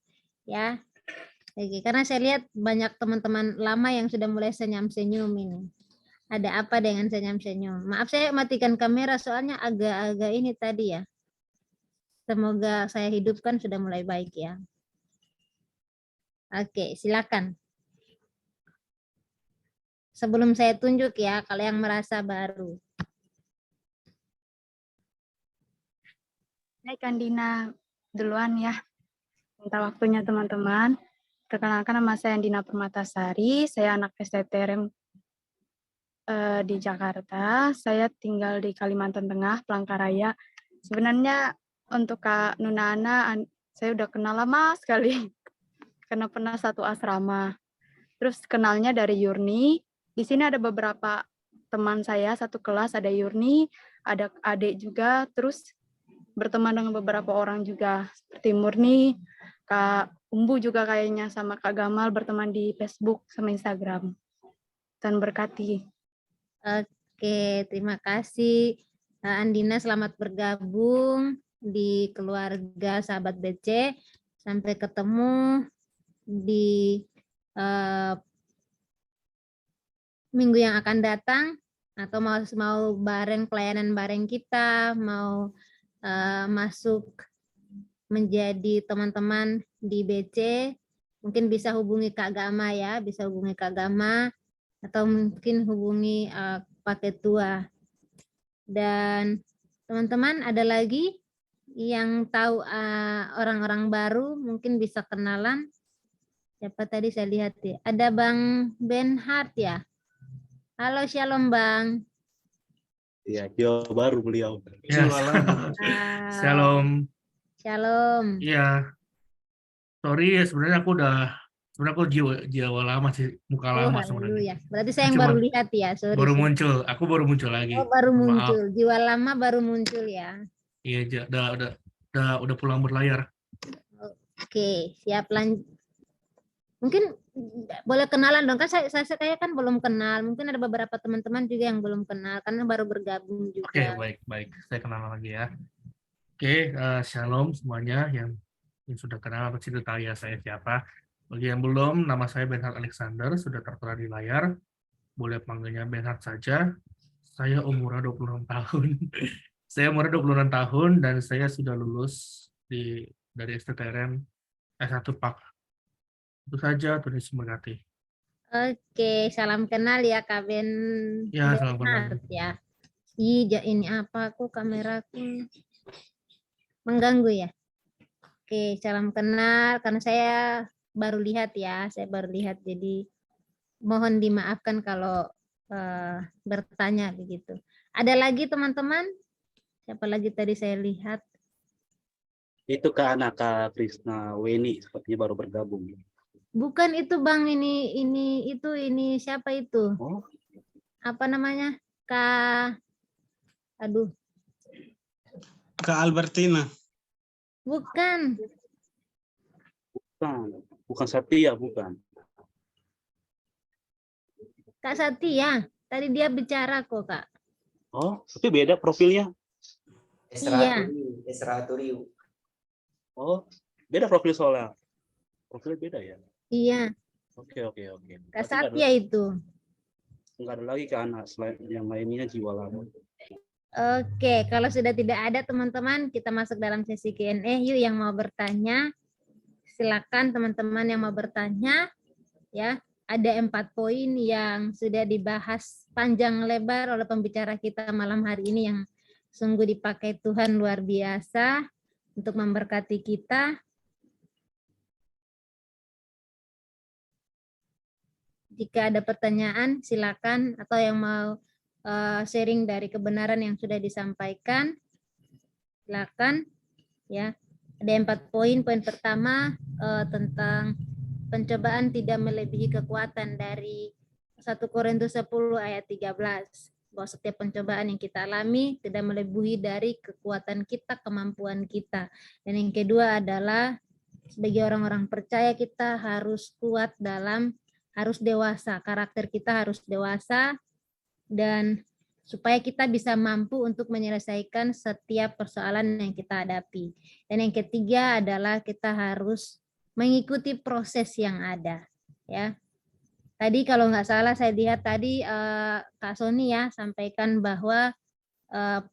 ya. Oke, karena saya lihat banyak teman-teman lama yang sudah mulai senyum-senyum ini. Ada apa dengan senyum-senyum? Maaf saya matikan kamera soalnya agak-agak ini tadi ya. Semoga saya hidupkan sudah mulai baik ya. Oke, silakan. Sebelum saya tunjuk ya, kalau yang merasa baru. Baik, Andina duluan ya. Minta waktunya teman-teman. Perkenalkan nama saya Andina Permatasari, saya anak STTRM di Jakarta. Saya tinggal di Kalimantan Tengah, Palangkaraya. Sebenarnya untuk Kak Nunana, saya udah kenal lama sekali. Karena pernah satu asrama. Terus kenalnya dari Yurni. Di sini ada beberapa teman saya, satu kelas ada Yurni, ada adik juga, terus berteman dengan beberapa orang juga, seperti Murni, Kak Umbu juga kayaknya, sama Kak Gamal berteman di Facebook sama Instagram. Tuhan berkati. Oke, terima kasih Andina, selamat bergabung di keluarga Sahabat BC. Sampai ketemu di minggu yang akan datang, atau mau bareng pelayanan bareng kita, mau masuk menjadi teman-teman di BC, mungkin bisa hubungi Kak Gama ya, bisa hubungi Kak Gama, atau mungkin hubungi Pak Ketua. Dan teman-teman ada lagi yang tahu orang-orang baru, mungkin bisa kenalan. Siapa tadi saya lihat ya, ada Bang Benhard ya. Halo, shalom Bang. Iya, jiwa baru beliau. Ya, shalom. Shalom. Iya. Sorry ya, sebenarnya aku jiwa lama sih, muka lama sebenarnya. Berarti saya yang baru lihat ya, sorry. Muncul, aku baru muncul lagi. Oh, baru muncul. Jiwa lama baru muncul ya. Iya, udah pulang berlayar. Oke, siap lanjut. Mungkin boleh kenalan dong, kan saya kan belum kenal. Mungkin ada beberapa teman-teman juga yang belum kenal karena baru bergabung juga. Oke, baik. Saya kenalan lagi ya. Oke, shalom semuanya yang sudah kenal apa cerita ya saya siapa. Bagi yang belum, nama saya Benhard Alexander, sudah tertera di layar. Boleh panggilnya Benhard saja. Saya umurnya 26 tahun. Saya umurnya 26 tahun dan saya sudah lulus dari STTRM S1 PAK. Itu saja, Tuhan Yesus memberkati. Oke, salam kenal ya Kak Ben. Ya, salam kenal. Ya. Ini apa aku kameraku mengganggu ya. Oke, salam kenal karena saya baru lihat ya, jadi mohon dimaafkan kalau bertanya begitu. Ada lagi teman-teman? Siapa lagi tadi saya lihat? Itu Kak anak Kak Krisna Weni, sepertinya baru bergabung. Bukan itu Bang, ini siapa itu? Oh. Apa namanya? Kak Albertina. Bukan. Bukan Satya, bukan. Kak Satya, tadi dia bicara kok, Kak. Oh, tapi beda profilnya. Iya. Esra Turiu. Oh, beda profil soalnya. Profilnya beda ya? Iya. Oke. Kak Satya itu. nggak ada lagi ke anak selain yang lainnya jiwa lama. Oke, kalau sudah tidak ada teman-teman, kita masuk dalam sesi Q&A. Yuk yang mau bertanya, silakan teman-teman yang mau bertanya. Ya, ada 4 poin yang sudah dibahas panjang lebar oleh pembicara kita malam hari ini yang sungguh dipakai Tuhan luar biasa untuk memberkati kita. Jika ada pertanyaan, silakan, atau yang mau sharing dari kebenaran yang sudah disampaikan, silakan. Ya, ada 4 poin. Poin pertama tentang pencobaan tidak melebihi kekuatan dari 1 Korintus 10 ayat 13. Bahwa setiap pencobaan yang kita alami tidak melebihi dari kekuatan kita, kemampuan kita. Dan yang kedua adalah sebagai orang-orang percaya kita harus kuat harus dewasa, karakter kita harus dewasa, dan supaya kita bisa mampu untuk menyelesaikan setiap persoalan yang kita hadapi. Dan yang ketiga adalah kita harus mengikuti proses yang ada. Ya, tadi kalau nggak salah saya lihat tadi Kak Sony ya sampaikan bahwa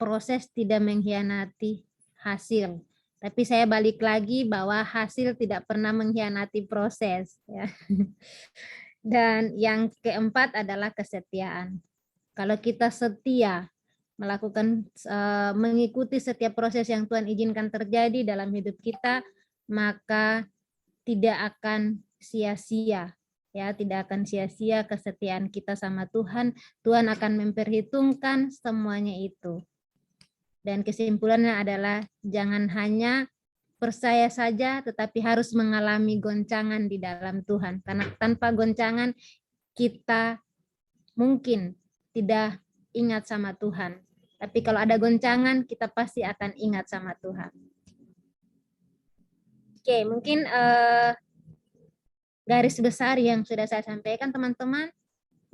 proses tidak mengkhianati hasil. Tapi saya balik lagi bahwa hasil tidak pernah mengkhianati proses. Ya. Dan yang keempat adalah kesetiaan. Kalau kita setia melakukan mengikuti setiap proses yang Tuhan izinkan terjadi dalam hidup kita, maka tidak akan sia-sia. Ya, tidak akan sia-sia kesetiaan kita sama Tuhan. Tuhan akan memperhitungkan semuanya itu. Dan kesimpulannya adalah jangan hanya percaya saja, tetapi harus mengalami goncangan di dalam Tuhan. Karena tanpa goncangan, kita mungkin tidak ingat sama Tuhan. Tapi kalau ada goncangan, kita pasti akan ingat sama Tuhan. Oke, mungkin garis besar yang sudah saya sampaikan, teman-teman.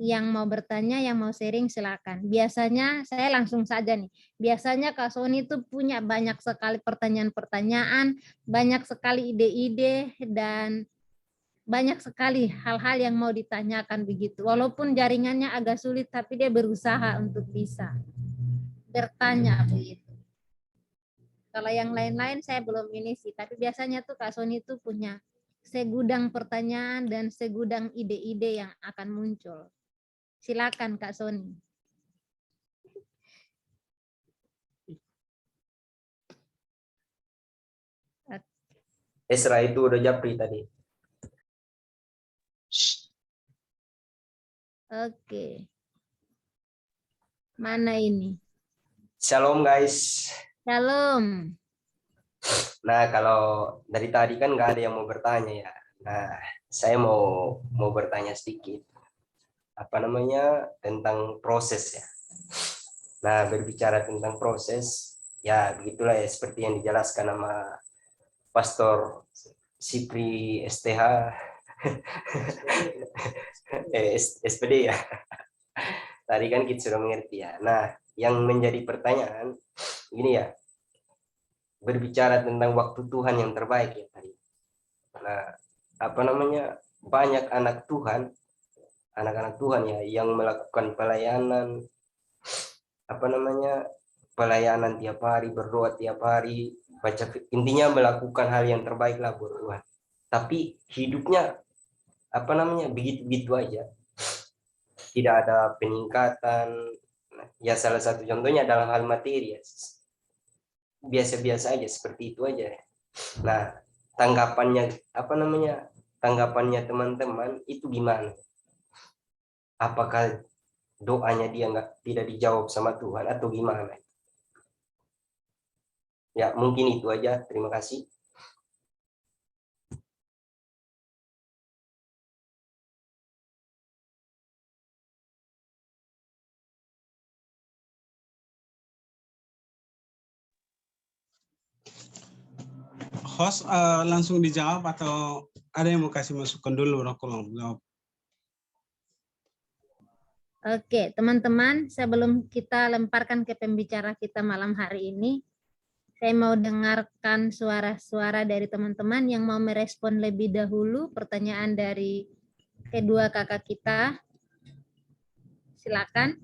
Yang mau bertanya, yang mau sharing, silakan. Biasanya saya langsung saja nih. Biasanya Kak Sony itu punya banyak sekali pertanyaan-pertanyaan, banyak sekali ide-ide, dan banyak sekali hal-hal yang mau ditanyakan begitu. Walaupun jaringannya agak sulit, tapi dia berusaha untuk bisa bertanya begitu. Kalau yang lain-lain saya belum ini sih, tapi biasanya tuh Kak Sony itu punya segudang pertanyaan dan segudang ide-ide yang akan muncul. Silakan Kak Sony. Esra itu udah japri tadi. Oke. Mana ini? Shalom guys. Shalom. Nah kalau dari tadi kan nggak ada yang mau bertanya ya. Nah saya mau bertanya sedikit. Apa namanya tentang proses ya. Nah berbicara tentang proses ya begitulah ya seperti yang dijelaskan sama Pastor Sipri STH SPD ya. Tadi kan kita sudah mengerti ya. Nah yang menjadi pertanyaan ini ya, berbicara tentang waktu Tuhan yang terbaik ya tadi. Nah apa namanya banyak anak-anak Tuhan ya yang melakukan pelayanan pelayanan tiap hari, berdoa tiap hari, baca, intinya melakukan hal yang terbaik lah buat Tuhan. Tapi hidupnya begitu-begitu aja, tidak ada peningkatan. Ya salah satu contohnya dalam hal materi ya, biasa-biasa aja, seperti itu aja. Nah tanggapannya teman-teman itu gimana? Apakah doanya dia tidak dijawab sama Tuhan atau gimana? Ya mungkin itu aja, terima kasih. Host langsung dijawab atau ada yang mau kasih masukan dulu? Aku jawab. Oke, teman-teman, sebelum kita lemparkan ke pembicara kita malam hari ini, saya mau dengarkan suara-suara dari teman-teman yang mau merespon lebih dahulu pertanyaan dari kedua kakak kita. Silakan.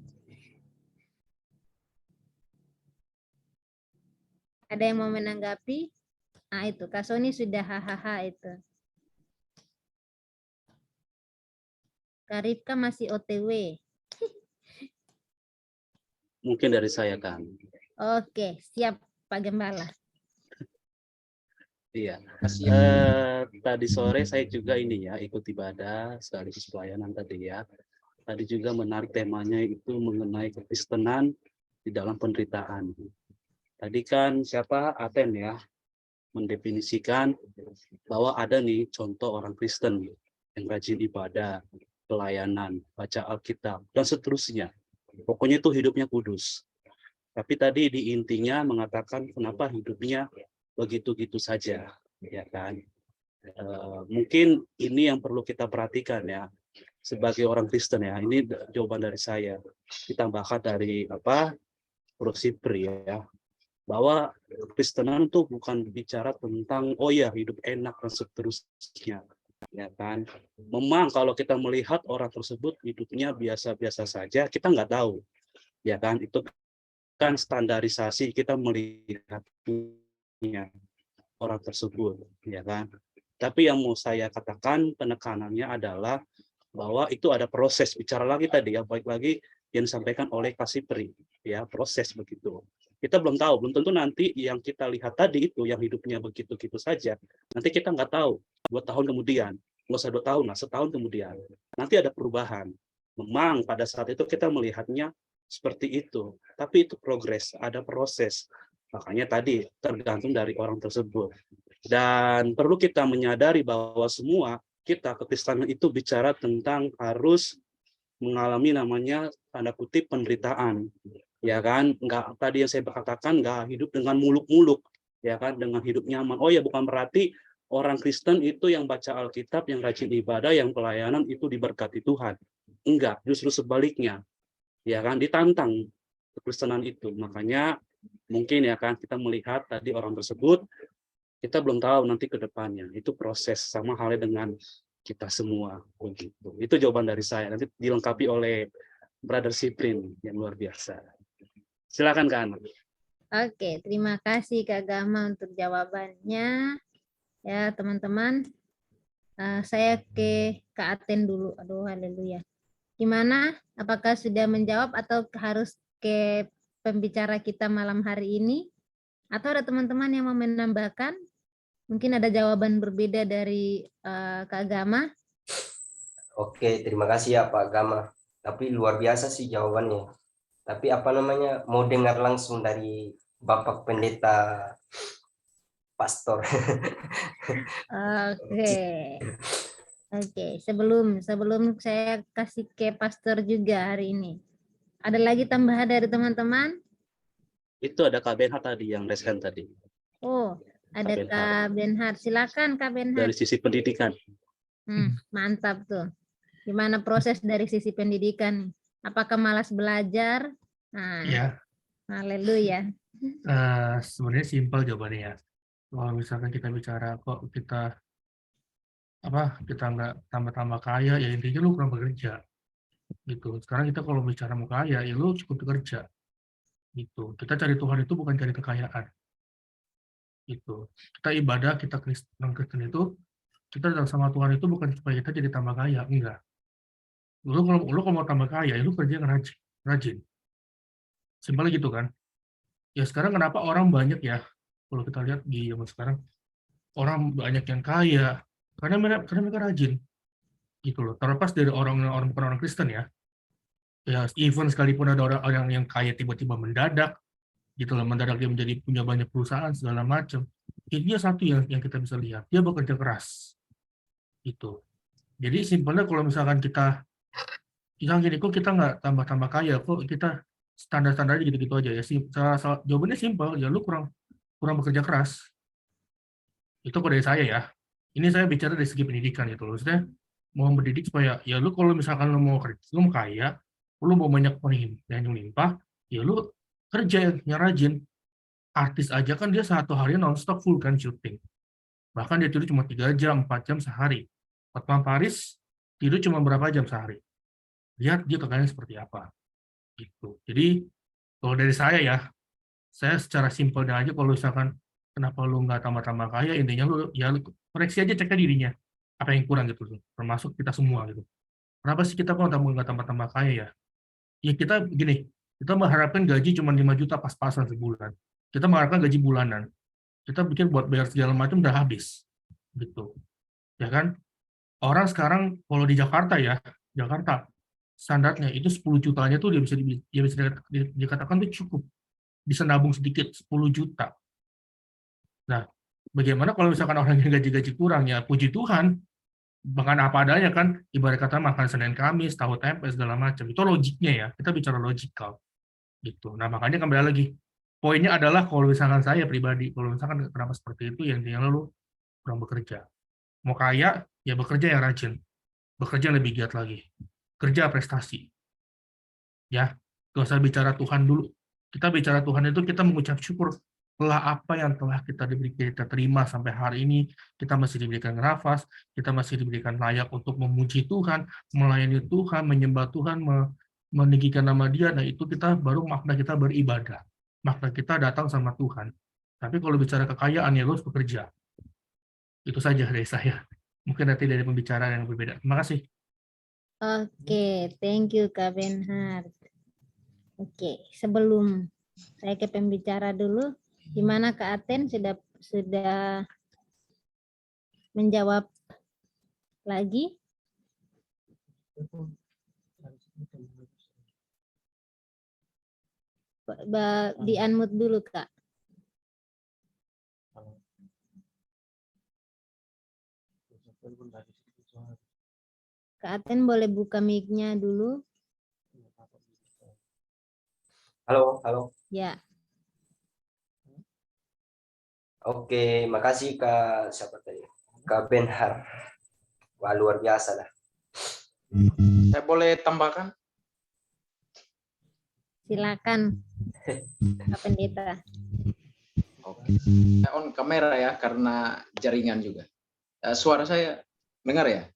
Ada yang mau menanggapi? Nah itu, Kak Soni sudah hahaha itu. Kak Rifka masih OTW. Mungkin dari saya kan. Oke, siap Pak Gembala. Iya. Tadi sore saya juga ini ya ikut ibadah sekaligus pelayanan tadi ya. Tadi juga menarik temanya itu mengenai kekristenan di dalam penderitaan. Tadi kan siapa Aten ya mendefinisikan bahwa ada nih contoh orang Kristen yang rajin ibadah, pelayanan, baca Alkitab dan seterusnya. Pokoknya itu hidupnya kudus. Tapi tadi di intinya mengatakan kenapa hidupnya begitu-gitu saja, ya kan? Mungkin ini yang perlu kita perhatikan ya sebagai orang Kristen ya. Ini jawaban dari saya. Ditambahkan dari Bro Sipri ya, bahwa Kristenan itu bukan bicara tentang oh ya hidup enak dan seterusnya, ya kan? Memang kalau kita melihat orang tersebut hidupnya biasa-biasa saja, kita nggak tahu, ya kan? Itu kan standarisasi kita melihatnya orang tersebut, ya kan? Tapi yang mau saya katakan penekanannya adalah bahwa itu ada proses. Bicara lagi tadi ya, baik lagi yang disampaikan oleh Kak Sipri, ya proses begitu. Kita belum tahu, belum tentu nanti yang kita lihat tadi itu yang hidupnya begitu-gitu saja. Nanti kita nggak tahu 2 tahun kemudian, nggak usah 2 tahun lah, setahun kemudian nanti ada perubahan. Memang pada saat itu kita melihatnya seperti itu, tapi itu progres, ada proses. Makanya tadi tergantung dari orang tersebut. Dan perlu kita menyadari bahwa semua kita kekristenan itu bicara tentang harus mengalami namanya tanda kutip penderitaan, ya kan? Enggak, tadi yang saya katakan enggak hidup dengan muluk-muluk, ya kan? Dengan hidup nyaman. Oh ya, bukan berarti orang Kristen itu yang baca Alkitab, yang rajin ibadah, yang pelayanan itu diberkati Tuhan. Enggak, justru sebaliknya. Ya kan, ditantang kekristenan itu. Makanya mungkin ya kan kita melihat tadi orang tersebut, kita belum tahu nanti ke depannya. Itu proses sama halnya dengan kita semua begitu. Itu jawaban dari saya. Nanti dilengkapi oleh Brother Siprin yang luar biasa. Silakan Kak Ana. Oke, terima kasih Kak Gama untuk jawabannya. Ya teman-teman, saya ke Kak Aten dulu. Aduh, haleluya. Gimana? Apakah sudah menjawab atau harus ke pembicara kita malam hari ini? Atau ada teman-teman yang mau menambahkan? Mungkin ada jawaban berbeda dari Kak Gama. Oke, terima kasih ya Pak Gama. Tapi luar biasa sih jawabannya. Tapi mau dengar langsung dari Bapak Pendeta Pastor. Oke. Sebelum saya kasih ke Pastor juga hari ini. Ada lagi tambahan dari teman-teman? Itu ada Kak Benhard tadi yang raise hand tadi. Oh, ada Kak Benhard. Silakan Kak Benhard. Dari sisi pendidikan. Mantap tuh. Gimana proses dari sisi pendidikan? Apakah malas belajar? Nah, Ya, haleluya. sebenarnya simpel jawabannya ya. Kalau misalkan kita bicara kok kita nggak tambah-tambah kaya, ya intinya lu kurang bekerja. Gitu. Sekarang kita kalau bicara mau kaya, ya lu cukup bekerja. Gitu. Kita cari Tuhan itu bukan cari kekayaan. Gitu. Kita ibadah, kita Kristen itu, kita datang sama Tuhan itu bukan supaya kita jadi tambah kaya, enggak. Lu kalau mau tambah kaya, ya lu kerja yang rajin. Simpelnya gitu kan. Ya sekarang kenapa orang banyak ya, kalau kita lihat di zaman sekarang, orang banyak yang kaya, karena mereka rajin. Gitu loh. Terlepas dari bukan orang Kristen ya. Ya even sekalipun ada orang yang kaya tiba-tiba mendadak, gitu loh, mendadak dia punya banyak perusahaan segala macam. Intinya satu yang kita bisa lihat, dia bekerja keras. Gitu. Jadi simpelnya kalau misalkan kita gini, kok kita nggak tambah-tambah kaya, kok kita standar-standarnya gitu-gitu aja ya. Jawabannya simpel, ya lu kurang bekerja keras. Itu kok dari saya ya. Ini saya bicara dari segi pendidikan gitu loh. Maksudnya mau mendidik supaya ya lu kalau misalkan lu mau kaya, lu mau banyak yang melimpah, ya lu kerja yang rajin. Artis aja kan dia satu hari non-stop full kan syuting. Bahkan dia tidur cuma 3 jam, 4 jam sehari. Hotman Paris tidur cuma berapa jam sehari? lihat dia kekayaannya seperti apa. Gitu. Jadi kalau dari saya secara simpelnya aja kalau misalkan kenapa lu nggak tambah-tambah kaya, intinya lu koreksi aja, cek dirinya apa yang kurang gitu, termasuk kita semua gitu. Kenapa sih kita kok nggak tambah-tambah kaya ya? Ya kita gini, kita mengharapkan gaji cuma 5 juta pas-pasan sebulan. Kita mengharapkan gaji bulanan. Kita bikin buat bayar segala macam udah habis. Gitu. Ya kan? Orang sekarang kalau di Jakarta standarnya itu 10 jutanya tuh dia bisa dikatakan tuh cukup. Bisa nabung sedikit 10 juta. Nah, bagaimana kalau misalkan orang yang gaji-gaji kurang, ya puji Tuhan, makan apa adanya kan, ibarat kata makan Senin Kamis, tahu tempe segala macam. Itu logiknya ya, kita bicara logikal gitu. Nah, makanya kembali lagi, poinnya adalah kalau misalkan saya pribadi, kalau misalkan kenapa seperti itu, yang intinya lu kurang bekerja. Mau kaya, ya bekerja yang rajin, bekerja yang lebih giat lagi, kerja prestasi. Ya, gak usah bicara Tuhan dulu. Kita bicara Tuhan itu kita mengucap syukur telah apa yang telah kita terima sampai hari ini. Kita masih diberikan nafas, kita masih diberikan layak untuk memuji Tuhan, melayani Tuhan, menyembah Tuhan, meninggikan nama Dia. Nah, itu kita baru makna kita beribadah. Makna kita datang sama Tuhan. Tapi kalau bicara kekayaan, ya lo harus bekerja. Itu saja dari saya. Mungkin nanti dari pembicaraan yang berbeda. Terima kasih. Oke, thank you Kak Benhard. Oke, sebelum saya ke pembicara dulu, gimana Kak Aten sudah menjawab lagi? Di unmute dulu Kak. Kak Aten boleh buka mic-nya dulu. Halo, halo. Ya. Oke, makasih Kak siapa tadi? Kak Benhard. Wah, luar biasa lah. Saya boleh tambahkan? Silakan Kak Pendeta. Oke. Saya on kamera ya karena jaringan juga. Suara saya dengar ya?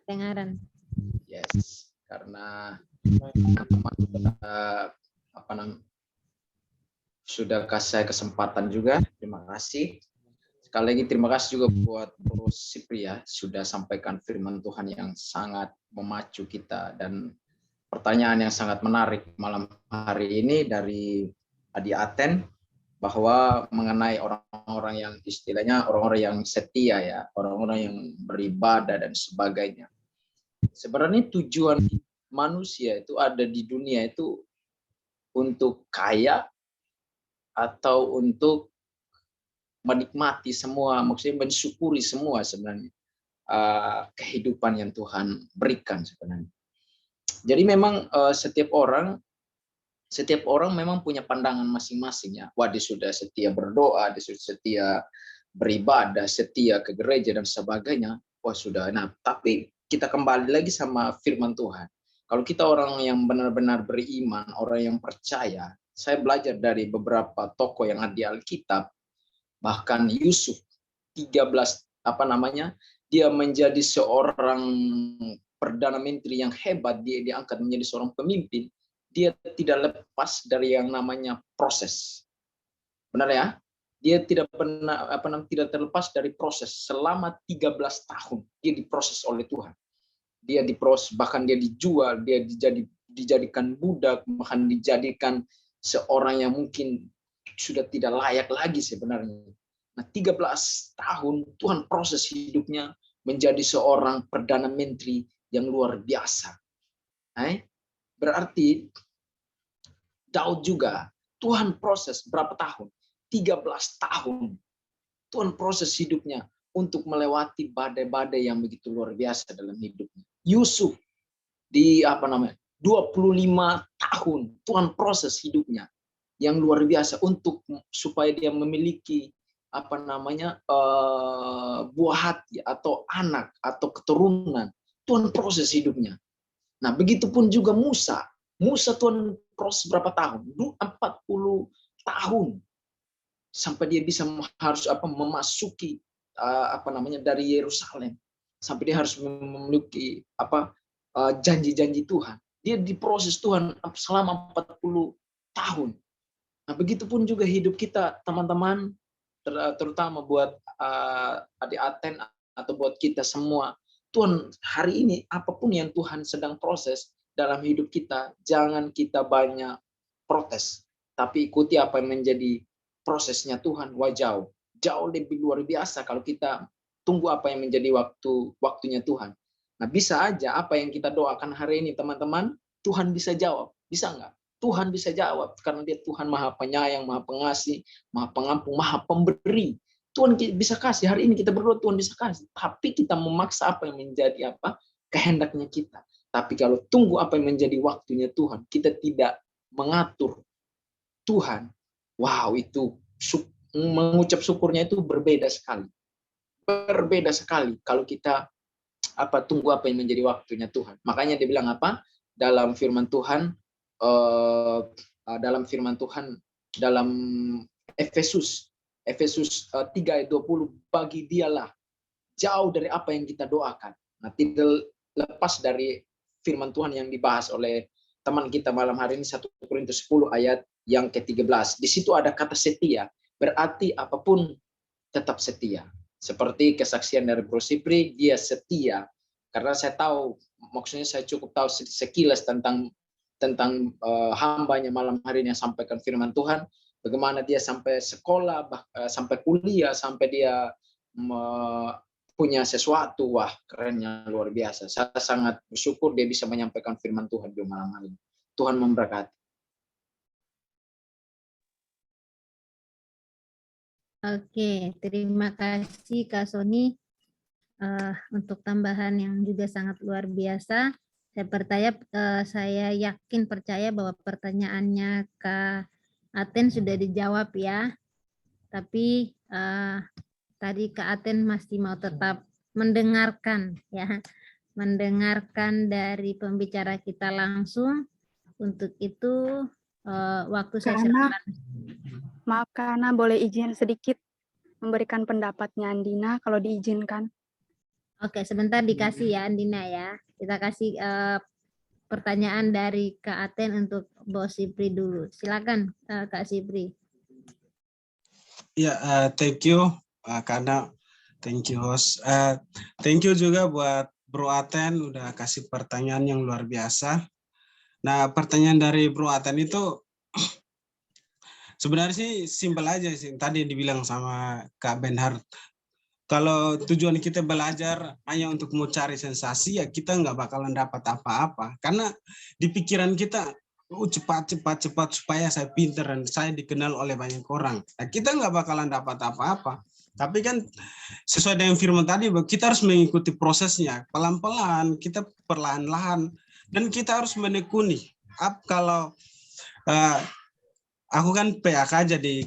Dengaran. Yes. Karena sudah kasih saya kesempatan juga. Terima kasih. Sekali lagi terima kasih juga buat Bro Sipri ya, sudah sampaikan firman Tuhan yang sangat memacu kita, dan pertanyaan yang sangat menarik malam hari ini dari Adi Aten, bahwa mengenai orang-orang yang istilahnya orang-orang yang setia ya, orang-orang yang beribadah dan sebagainya. Sebenarnya tujuan manusia itu ada di dunia itu untuk kaya atau untuk menikmati semua, maksudnya mensyukuri semua sebenarnya kehidupan yang Tuhan berikan sebenarnya. Jadi memang setiap orang memang punya pandangan masing-masing ya. Wah, dia sudah setia berdoa, dia sudah setia beribadah, setia ke gereja dan sebagainya. Wah sudah. Nah, tapi kita kembali lagi sama firman Tuhan. Kalau kita orang yang benar-benar beriman, orang yang percaya, saya belajar dari beberapa tokoh yang ada di Alkitab. Bahkan Yusuf 13 dia menjadi seorang perdana menteri yang hebat, dia diangkat menjadi seorang pemimpin, dia tidak lepas dari yang namanya proses. Benar ya? Dia tidak pernah tidak terlepas dari proses. Selama 13 tahun dia diproses oleh Tuhan. Dia diproses, bahkan dia dijual, dia dijadikan budak, bahkan dijadikan seorang yang mungkin sudah tidak layak lagi sebenarnya. Nah, 13 tahun Tuhan proses hidupnya menjadi seorang perdana menteri yang luar biasa. Berarti Daud juga Tuhan proses berapa tahun? 13 tahun. Tuhan proses hidupnya untuk melewati badai-badai yang begitu luar biasa dalam hidupnya. Yusuf di 25 tahun Tuhan proses hidupnya yang luar biasa untuk supaya dia memiliki buah hati atau anak atau keturunan. Tuhan proses hidupnya. Nah, begitupun juga Musa. Musa Tuhan proses berapa tahun? 40 tahun sampai dia bisa harus memasuki dari Yerusalem, sampai dia harus memiliki janji-janji Tuhan. Dia diproses Tuhan selama 40 tahun. Nah, begitupun juga hidup kita, teman-teman, terutama buat adik Aten atau buat kita semua. Tuhan, hari ini apapun yang Tuhan sedang proses dalam hidup kita, jangan kita banyak protes, tapi ikuti apa yang menjadi prosesnya Tuhan. Wah, jauh lebih luar biasa kalau kita tunggu apa yang menjadi waktunya Tuhan. Nah, bisa aja apa yang kita doakan hari ini, teman-teman, Tuhan bisa jawab. Bisa nggak? Tuhan bisa jawab, karena dia Tuhan Maha Penyayang, Maha Pengasih, Maha Pengampun, Maha Pemberi. Tuhan bisa kasih, hari ini kita berdoa Tuhan bisa kasih, tapi kita memaksa apa yang menjadi kehendaknya kita. Tapi kalau tunggu apa yang menjadi waktunya Tuhan, kita tidak mengatur Tuhan, wow, itu mengucap syukurnya itu berbeda sekali. Berbeda sekali kalau kita tunggu apa yang menjadi waktunya Tuhan. Makanya dia bilang dalam firman Tuhan, dalam Efesus 3 ayat 20, bagi dialah jauh dari apa yang kita doakan. Nah, tidak lepas dari firman Tuhan yang dibahas oleh teman kita malam hari ini, 1 Korintus 10 ayat yang ke-13. Di situ ada kata setia, berarti apapun tetap setia. Seperti kesaksian dari Bro Sipri, dia setia. Karena saya tahu, maksudnya saya cukup tahu sekilas tentang hambanya malam hari ini yang sampaikan firman Tuhan, bagaimana dia sampai sekolah, sampai kuliah, sampai dia punya sesuatu, wah kerennya luar biasa. Saya sangat bersyukur dia bisa menyampaikan firman Tuhan di malam hari ini. Tuhan memberkati. Oke, terima kasih Kak Sony untuk tambahan yang juga sangat luar biasa. Saya yakin percaya bahwa pertanyaannya Kak Aten sudah dijawab ya. Tapi tadi Kak Aten masih mau tetap mendengarkan ya, mendengarkan dari pembicara kita langsung. Untuk itu waktu saya silakan. Maaf karena boleh izin sedikit memberikan pendapatnya Andina kalau diizinkan. Oke, sebentar dikasih ya Andina ya. Kita kasih pertanyaan dari Kak Aten untuk Bos Sipri dulu. Silakan Kak Sipri. Ya, thank you karena thank you host. Thank you juga buat Bro Aten udah kasih pertanyaan yang luar biasa. Nah, pertanyaan dari Bro Aten itu sebenarnya sih simpel aja sih. Tadi dibilang sama Kak Benhard, kalau tujuan kita belajar hanya untuk mau cari sensasi, ya kita nggak bakalan dapat apa-apa. Karena di pikiran kita, cepat supaya saya pintar dan saya dikenal oleh banyak orang. Nah, kita nggak bakalan dapat apa-apa. Tapi kan sesuai dengan firman tadi, kita harus mengikuti prosesnya. Pelan-pelan, kita perlahan-lahan. Dan kita harus menekuni. Kalau aku kan PAK, jadi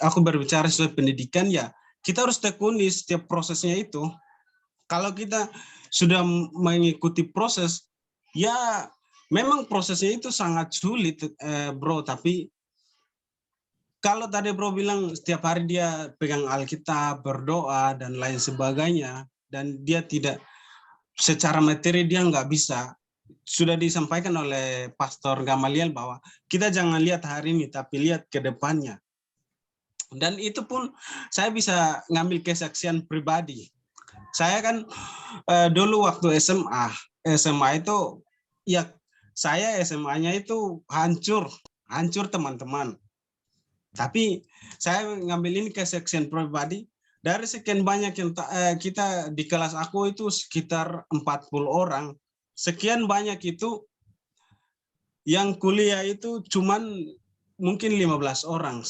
aku berbicara sesuai pendidikan, ya kita harus tekuni setiap prosesnya itu. Kalau kita sudah mengikuti proses, ya memang prosesnya itu sangat sulit, bro. Tapi kalau tadi bro bilang setiap hari dia pegang Alkitab, berdoa, dan lain sebagainya, dan dia tidak, secara materi dia nggak bisa. Sudah disampaikan oleh Pastor Gamaliel bahwa kita jangan lihat hari ini, tapi lihat ke depannya. Dan itu pun saya bisa ngambil kesaksian pribadi. Saya kan dulu waktu SMA itu, ya saya SMA-nya itu hancur teman-teman. Tapi saya ngambil ini kesaksian pribadi, dari sekian banyak yang kita di kelas aku itu sekitar 40 orang. Sekian banyak itu yang kuliah itu cuman mungkin 15 orang.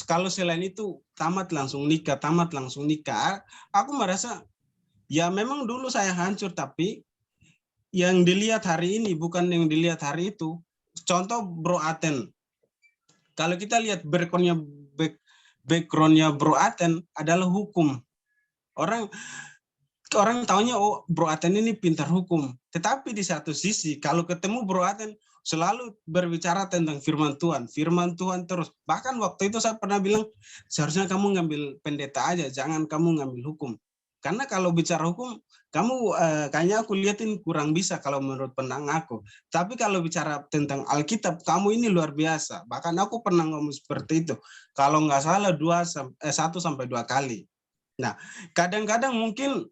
Kalau selain itu tamat langsung nikah. Aku merasa ya memang dulu saya hancur, tapi yang dilihat hari ini bukan yang dilihat hari itu. Contoh Bro Aten. Kalau kita lihat backgroundnya Bro Aten adalah hukum. Orang taunya, oh Bro Aten ini pintar hukum. Tetapi di satu sisi, kalau ketemu Bro Aten, selalu berbicara tentang firman Tuhan terus. Bahkan waktu itu saya pernah bilang, seharusnya kamu ngambil pendeta aja, jangan kamu ngambil hukum. Karena kalau bicara hukum, kamu kayaknya aku lihatin kurang bisa kalau menurut pandang aku. Tapi kalau bicara tentang Alkitab, kamu ini luar biasa. Bahkan aku pernah ngomong seperti itu. Kalau nggak salah 1 sampai 2 kali. Nah, kadang-kadang mungkin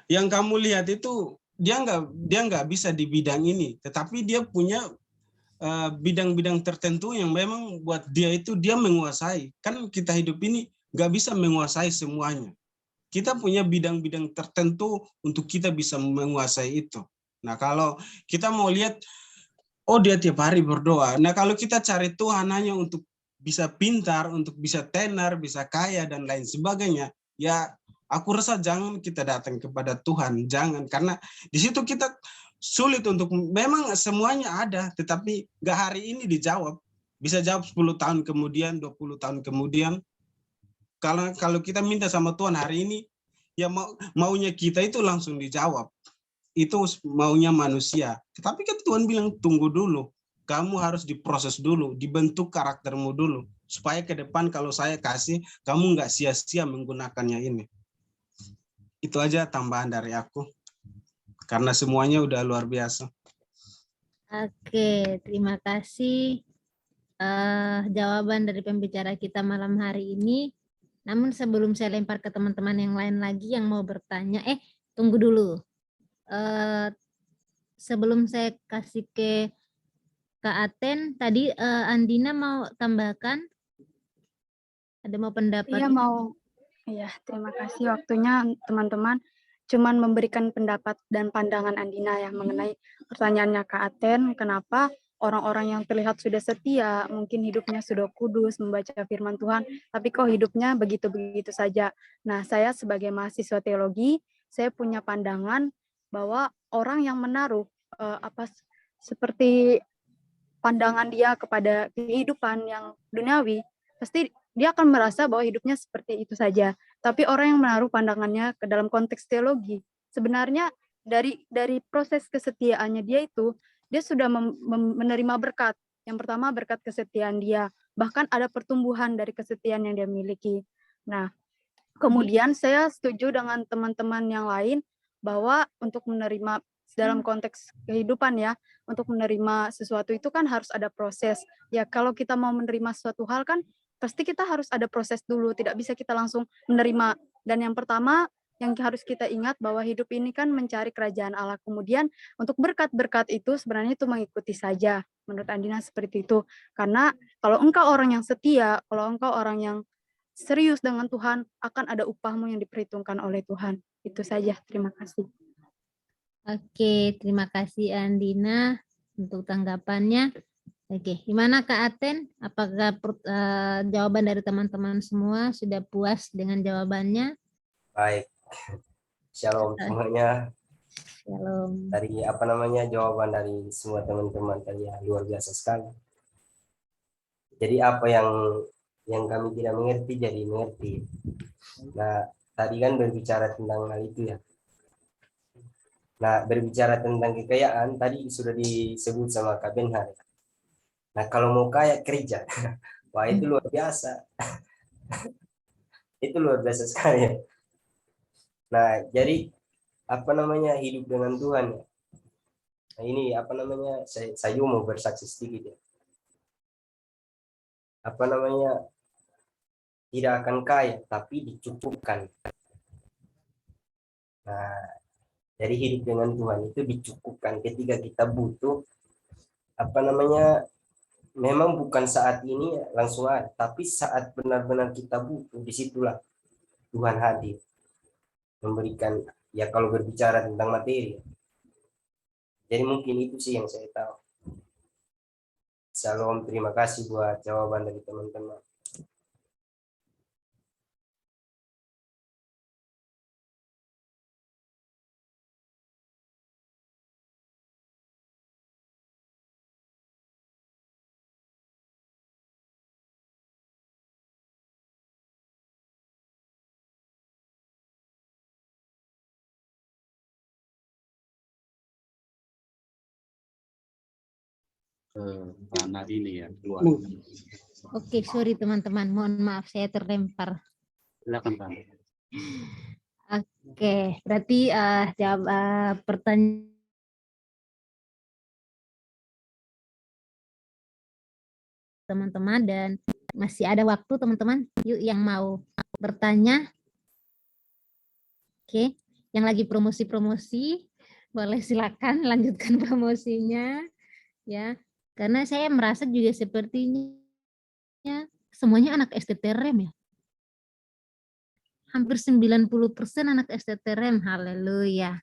yang kamu lihat itu dia nggak bisa di bidang ini, tetapi dia punya bidang-bidang tertentu yang memang buat dia itu dia menguasai. Kan kita hidup ini nggak bisa menguasai semuanya. Kita punya bidang-bidang tertentu untuk kita bisa menguasai itu. Nah, kalau kita mau lihat, oh dia tiap hari berdoa. Nah, kalau kita cari Tuhan hanya untuk bisa pintar, untuk bisa tenar, bisa kaya, dan lain sebagainya, ya aku rasa jangan kita datang kepada Tuhan. Jangan, karena di situ kita sulit untuk, memang semuanya ada, tetapi nggak hari ini dijawab. Bisa jawab 10 tahun kemudian, 20 tahun kemudian. Kalau kita minta sama Tuhan hari ini, ya maunya kita itu langsung dijawab. Itu maunya manusia. Tetapi kan Tuhan bilang tunggu dulu. Kamu harus diproses dulu, dibentuk karaktermu dulu. Supaya ke depan kalau saya kasih, kamu nggak sia-sia menggunakannya ini. Itu aja tambahan dari aku. Karena semuanya udah luar biasa. Oke, terima kasih jawaban dari pembicara kita malam hari ini. Namun sebelum saya lempar ke teman-teman yang lain lagi yang mau bertanya, tunggu dulu. Sebelum saya kasih ke Kak Aten, tadi Andina mau tambahkan? Ada mau pendapat? Iya mau. Iya, terima kasih waktunya teman-teman. Cuman memberikan pendapat dan pandangan Andina yang mengenai pertanyaannya Kak Aten, kenapa orang-orang yang terlihat sudah setia, mungkin hidupnya sudah kudus, membaca firman Tuhan, tapi kok hidupnya begitu-begitu saja. Nah, saya sebagai mahasiswa teologi, saya punya pandangan bahwa orang yang menaruh seperti pandangan dia kepada kehidupan yang duniawi, pasti dia akan merasa bahwa hidupnya seperti itu saja. Tapi orang yang menaruh pandangannya ke dalam konteks teologi, sebenarnya dari proses kesetiaannya dia itu, dia sudah menerima berkat. Yang pertama berkat kesetiaan dia, bahkan ada pertumbuhan dari kesetiaan yang dia miliki. Nah, kemudian saya setuju dengan teman-teman yang lain bahwa untuk menerima dalam konteks kehidupan ya, untuk menerima sesuatu itu kan harus ada proses. Ya kalau kita mau menerima suatu hal kan pasti kita harus ada proses dulu, tidak bisa kita langsung menerima. Dan yang pertama yang harus kita ingat bahwa hidup ini kan mencari kerajaan Allah. Kemudian untuk berkat-berkat itu sebenarnya itu mengikuti saja. Menurut Andina seperti itu. Karena kalau engkau orang yang setia, kalau engkau orang yang serius dengan Tuhan, akan ada upahmu yang diperhitungkan oleh Tuhan. Itu saja. Terima kasih. Oke, terima kasih Andina untuk tanggapannya. Oke, gimana Kak Aten? Apakah jawaban dari teman-teman semua sudah puas dengan jawabannya? Baik. Shalom semuanya. Shalom. Dari jawaban dari semua teman-teman tadi luar biasa sekali. Jadi apa yang kami tidak mengerti jadi mengerti. Nah, tadi kan berbicara tentang hal itu ya. Nah, berbicara tentang kekayaan tadi sudah disebut sama Kak Benhar. Nah, kalau mau kaya kerja. Wah, itu luar biasa. Itu luar biasa sekali. Nah, jadi hidup dengan Tuhan ya. Nah, ini saya juga mau bersaksi sedikit ya. Tidak akan kaya tapi dicukupkan. Nah, jadi hidup dengan Tuhan itu dicukupkan ketika kita butuh memang bukan saat ini langsung ada, tapi saat benar-benar kita butuh, disitulah Tuhan hadir memberikan ya kalau berbicara tentang materi. Jadi mungkin itu sih yang saya tahu. Shalom, terima kasih buat jawaban dari teman-teman. Mbak Nadine ya keluar. Oke, sorry teman-teman, mohon maaf saya terlempar. Silakan Pak. Oke, berarti jawab pertanyaan teman-teman dan masih ada waktu teman-teman. Yuk yang mau bertanya. Oke, yang lagi promosi-promosi boleh silakan lanjutkan promosinya ya. Karena saya merasa juga sepertinya semuanya anak STTREM ya. Hampir 90% anak STTREM. Haleluya.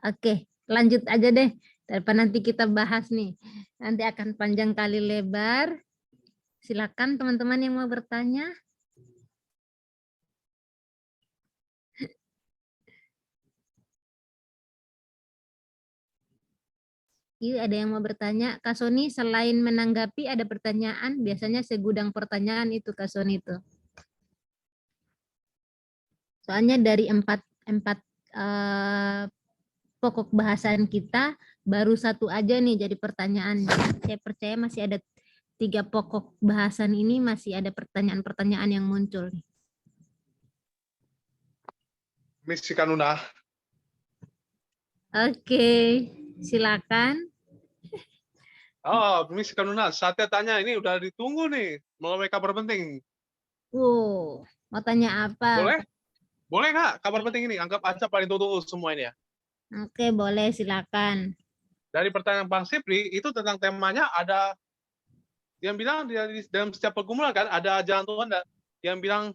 Oke, lanjut aja deh. Daripada nanti kita bahas nih. Nanti akan panjang kali lebar. Silakan teman-teman yang mau bertanya. Yuk, ada yang mau bertanya? Kak Soni, selain menanggapi ada pertanyaan, biasanya segudang pertanyaan itu Kak Soni itu. Soalnya dari empat pokok bahasan kita, baru satu aja nih jadi pertanyaan. Saya percaya masih ada 3 pokok bahasan ini, masih ada pertanyaan-pertanyaan yang muncul. Misi Kanuna. Oke, silakan. Oh, Misi Kanuna, saatnya tanya ini udah ditunggu nih melalui kabar penting. Wow, mau tanya apa? Boleh? Boleh nggak kabar penting ini? Anggap aja paling tunggu semua ini ya. Oke, boleh silakan. Dari pertanyaan Bang Sipri, itu tentang temanya ada yang bilang dalam setiap pergumulan kan, ada jalan Tuhan yang bilang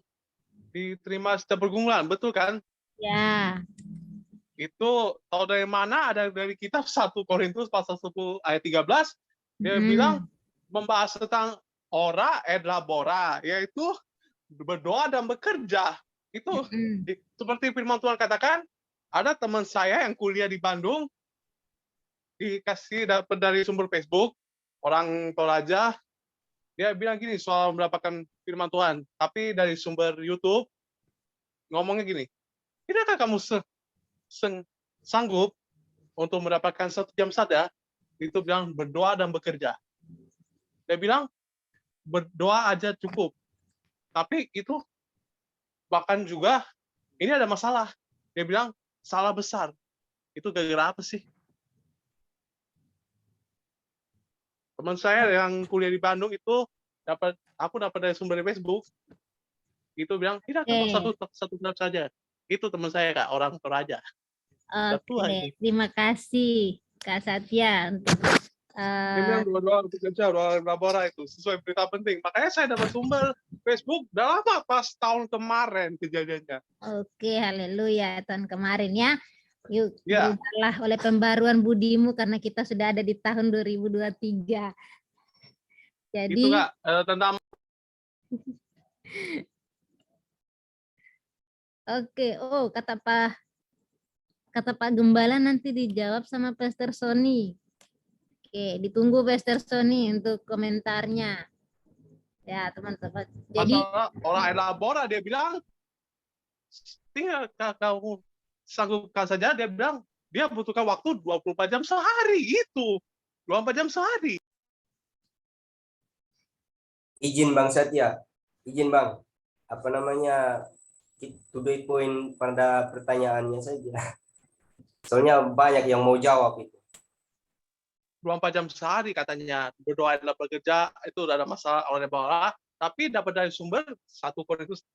diterima setiap pergumulan, betul kan? Ya. Itu tahu dari mana? Ada dari kitab 1 Korintus pasal 10 ayat 13, dia bilang membahas tentang ora et labora, yaitu berdoa dan bekerja. Itu seperti firman Tuhan katakan, ada teman saya yang kuliah di Bandung, dikasih dapat dari sumber Facebook, orang Toraja, dia bilang gini soal mendapatkan firman Tuhan, tapi dari sumber YouTube, ngomongnya gini, tidakkah kamu sanggup untuk mendapatkan 1 jam saja? Itu bilang berdoa dan bekerja. Dia bilang berdoa aja cukup, tapi itu bahkan juga ini ada masalah. Dia bilang salah besar. Itu gara-gara apa sih? Teman saya yang kuliah di Bandung itu aku dapat dari sumber di Facebook. Itu bilang tidak satu jam saja. Itu teman saya Kak, orang Toraja. Oke, terima kasih Kak Satya untuk dia bilang doa bekerja, doa labora itu sesuai berita penting. Makanya saya dapat sumber Facebook udah lama, pas tahun kemarin kejadiannya. Oke, haleluya, tahun kemarin ya. Yuk, ya. Berubahlah oleh pembaruan budimu karena kita sudah ada di tahun 2023. Jadi itu Kak, tentang Oke, oh kata Pak Gembala nanti dijawab sama Pastor Sony. Oke, ditunggu Pastor Sony untuk komentarnya. Ya, teman-teman. Jadi orang elabora dia bilang tinggal kamu sanggupkan saja, dia bilang dia butuhkan waktu 24 jam sehari itu. 24 jam sehari. Izin Bang Satya. Izin Bang. Apa namanya? To the point pada pertanyaannya saja. Soalnya banyak yang mau jawab itu. 24 jam sehari katanya, berdoa adalah bekerja, itu udah ada masalah oleh bawah, tapi dapat dari sumber 1 Korintus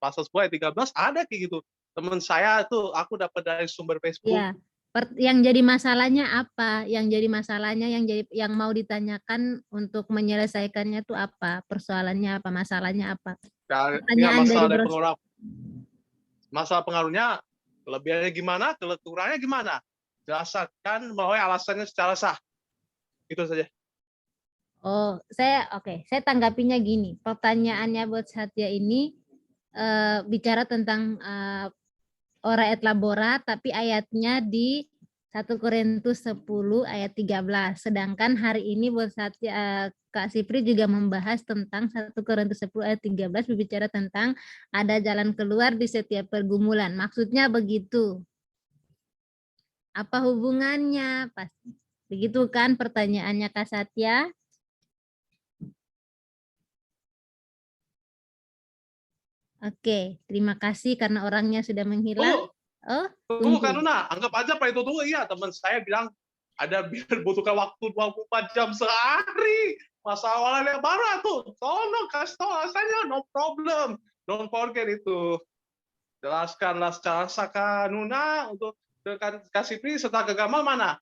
pasal 10 ayat 13 ada kayak gitu. Teman saya tuh aku dapat dari sumber Facebook. Ya, yang jadi masalahnya apa? Yang jadi masalahnya yang mau ditanyakan untuk menyelesaikannya tuh apa? Persoalannya apa? Masalahnya apa? Pertanyaan dari masalah pengaruhnya, kelebihannya gimana, kekurangannya gimana? Jelaskan melalui alasannya secara sah. Itu saja. Oh, saya tanggapinya gini. Pertanyaannya buat Satya ini bicara tentang ora et labora, tapi ayatnya di 1 Korintus 10 ayat 13. Sedangkan hari ini buat Satya, Kak Sipri juga membahas tentang 1 Korintus 10 ayat 13 berbicara tentang ada jalan keluar di setiap pergumulan. Maksudnya begitu. Apa hubungannya? Pasti begitu kan pertanyaannya Kak Satya? Oke, terima kasih karena orangnya sudah menghilang. Oh, Tunggu Kak tunggu. Nuna, anggap aja Pak itu tunggu. Iya, teman saya bilang ada biar butuhkan waktu 24 jam sehari. Masa awalnya baru tuh. Tolong kasih tahu alasannya, no problem. Don't forget itu. Jelaskanlah secara Kak Nuna untuk kasih Pri serta ke Gamal mana?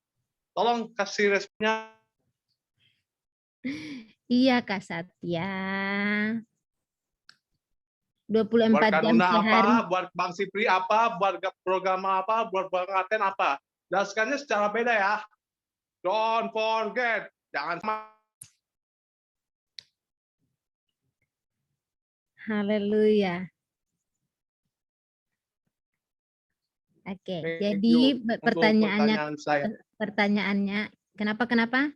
Tolong kasih responnya. Iya, Kak Satya. 24 Buat Kak jam Nuna sehari. apa, buat Bang Sipri apa, buat program apa, buat Bang Aten apa. Jelaskannya secara beda ya. Don't forget. Jangan Haleluya. Oke, Thank jadi you untuk pertanyaan saya. pertanyaannya, kenapa?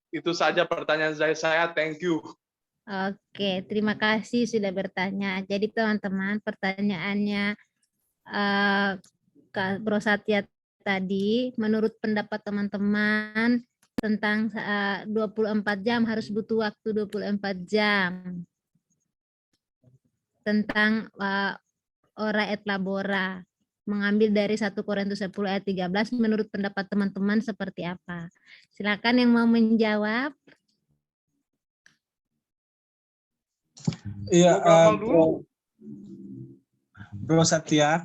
Itu saja pertanyaan saya. Thank you. Oke, terima kasih sudah bertanya. Jadi teman-teman, pertanyaannya Kak Bro Satya tadi, menurut pendapat teman-teman tentang 24 jam harus butuh waktu 24 jam. Tentang ora et labora, mengambil dari 1 Korintus 10 ayat 13, menurut pendapat teman-teman seperti apa? Silakan yang mau menjawab. Iya, Gamal dulu. Bro Satya.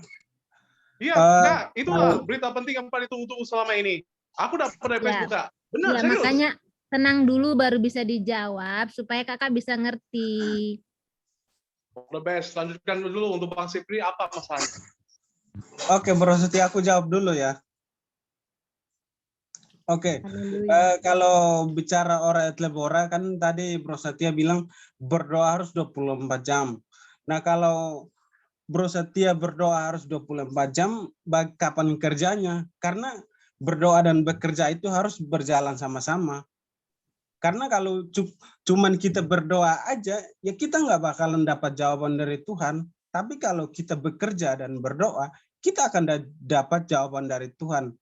Iya, enggak. Itulah berita penting yang paling ditunggu-tunggu selama ini. Aku dapat dari Facebook, Kak. Benar, Ya, serius. makanya tenang dulu baru bisa dijawab supaya kakak bisa ngerti. The best. Lanjutkan dulu untuk Bang Sipri, apa masalahnya? Oke, Bro Satya, aku jawab dulu ya. Oke, kalau bicara ora et labora kan tadi Bro Satya bilang berdoa harus 24 jam. Nah, kalau Bro Satya berdoa harus 24 jam, kapan kerjanya? Karena berdoa dan bekerja itu harus berjalan sama-sama. Karena kalau cuman kita berdoa aja, ya kita nggak bakalan dapat jawaban dari Tuhan. Tapi kalau kita bekerja dan berdoa, kita akan dapat jawaban dari Tuhan.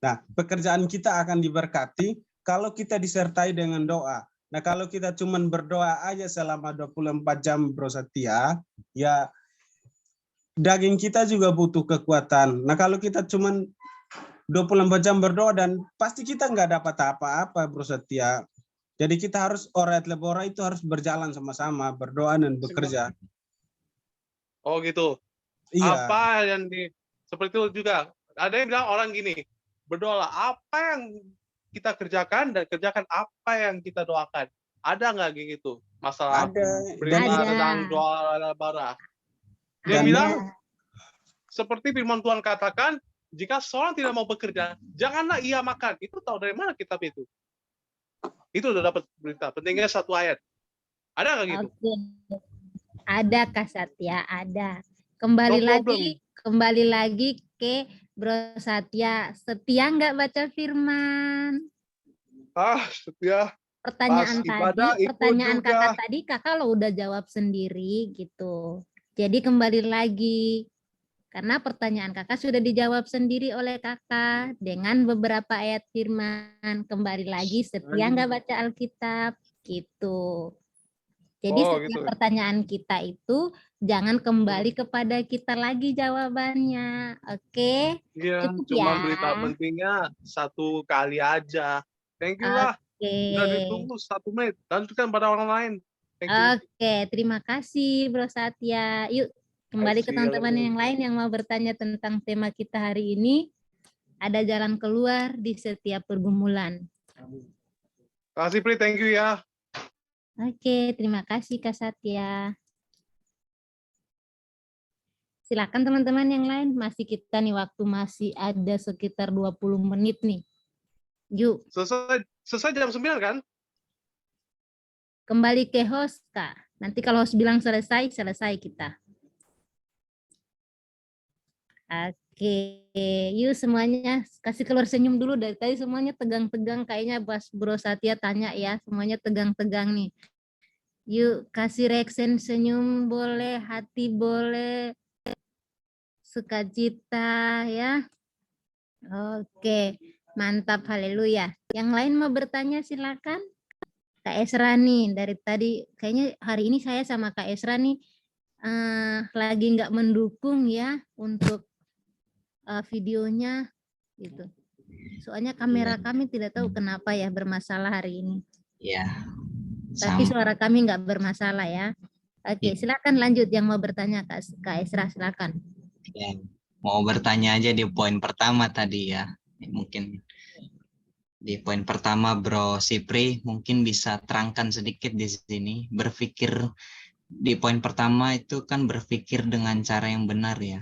Nah, pekerjaan kita akan diberkati kalau kita disertai dengan doa. Nah, kalau kita cuman berdoa aja selama 24 jam Bro Satya, ya daging kita juga butuh kekuatan. Nah, kalau kita cuman 24 jam berdoa dan pasti kita nggak dapat apa-apa Bro Satya. Jadi kita harus ora et labora itu harus berjalan sama-sama, berdoa dan bekerja. Oh gitu. Iya. Apa yang seperti itu juga. Ada yang bilang orang gini, berdoa apa yang kita kerjakan dan kerjakan apa yang kita doakan. Ada nggak gitu masalah berita tentang doa labora? Dia bilang seperti firman Tuhan katakan, jika seorang tidak mau bekerja, janganlah ia makan. Itu tahu dari mana kitab itu? Itu udah dapat berita. Pentingnya 1 ayat. Ada nggak gitu? Oke. Ada Kak Satya, ada. Kembali lagi ke Bro Satya. Setia nggak baca firman? Setia. Pertanyaan kakak tadi kakak lo udah jawab sendiri gitu. Jadi kembali lagi. Karena pertanyaan kakak sudah dijawab sendiri oleh kakak dengan beberapa ayat firman. Kembali lagi, setia nggak baca Alkitab gitu. Jadi setiap pertanyaan kita itu jangan kembali kepada kita lagi jawabannya. Oke? Iya, cukup cuma ya. berita pentingnya 1 kali aja. Thank you lah. Udah ditunggu 1 menit. Lanjutkan pada orang lain. Oke, terima kasih Bro Satya. Yuk kembali ke teman-teman yang lain yang mau bertanya tentang tema kita hari ini. Ada jalan keluar di setiap pergumulan. Terima kasih Pri, thank you ya. Oke, terima kasih Kak Satya. Silakan teman-teman yang lain, masih kita nih waktu masih ada sekitar 20 menit nih. Yuk. Selesai jam 9 kan? Kembali ke host Kak. Nanti kalau host bilang selesai kita. Oke, yuk semuanya kasih keluar senyum dulu. Dari tadi semuanya tegang-tegang, kayaknya pas Bro Satya tanya ya, semuanya tegang-tegang nih. Yuk kasih reaction senyum boleh, hati boleh, sukacita ya. Oke, mantap, haleluya. Yang lain mau bertanya silakan. Kak Esra nih, dari tadi kayaknya hari ini saya sama Kak Esra nih lagi nggak mendukung ya untuk videonya gitu. Soalnya kamera kami tidak tahu kenapa ya bermasalah hari ini. Ya. Tapi suara kami nggak bermasalah ya. Oke, silakan lanjut yang mau bertanya Kak Esra, silakan. Ya, mau bertanya aja di poin pertama tadi ya. Mungkin di poin pertama Bro Sipri mungkin bisa terangkan sedikit di sini. Berpikir di poin pertama itu kan berpikir dengan cara yang benar ya.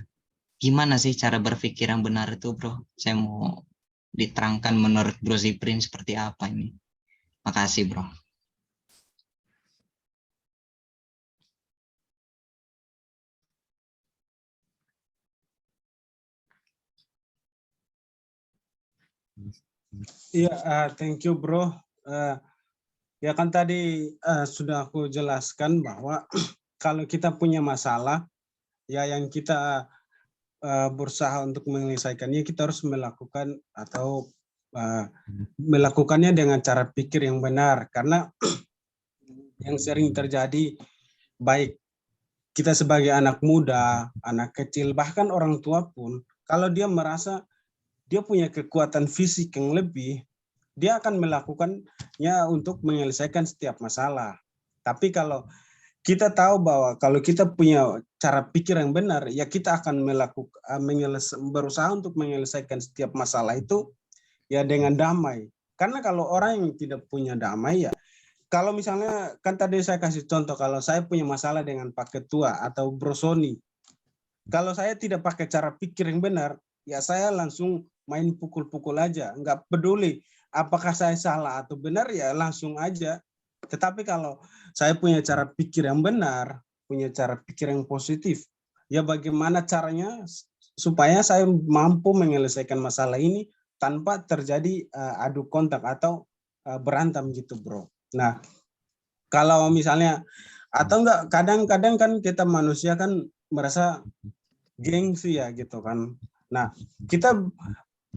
Gimana sih cara berpikir yang benar itu Bro? Saya mau diterangkan menurut Bro Sipri seperti apa ini. Makasih Bro. Iya, thank you bro. Ya kan tadi sudah aku jelaskan bahwa kalau kita punya masalah, ya yang kita berusaha untuk menyelesaikannya, kita harus melakukan atau melakukannya dengan cara pikir yang benar. Karena yang sering terjadi, baik kita sebagai anak muda, anak kecil, bahkan orang tua pun, kalau dia merasa dia punya kekuatan fisik yang lebih, dia akan melakukannya untuk menyelesaikan setiap masalah. Tapi kalau kita tahu bahwa kalau kita punya cara pikir yang benar, ya kita akan berusaha untuk menyelesaikan setiap masalah itu ya dengan damai. Karena kalau orang yang tidak punya damai ya, kalau misalnya kan tadi saya kasih contoh, kalau saya punya masalah dengan Pak Ketua atau Bro Sony, kalau saya tidak pakai cara pikir yang benar, ya saya langsung main pukul-pukul aja, nggak peduli apakah saya salah atau benar, ya langsung aja. Tetapi kalau saya punya cara pikir yang benar, punya cara pikir yang positif, ya bagaimana caranya supaya saya mampu menyelesaikan masalah ini tanpa terjadi adu kontak atau berantem gitu bro. Nah kalau misalnya atau enggak, kadang-kadang kan kita manusia kan merasa gengsi ya gitu kan. Nah kita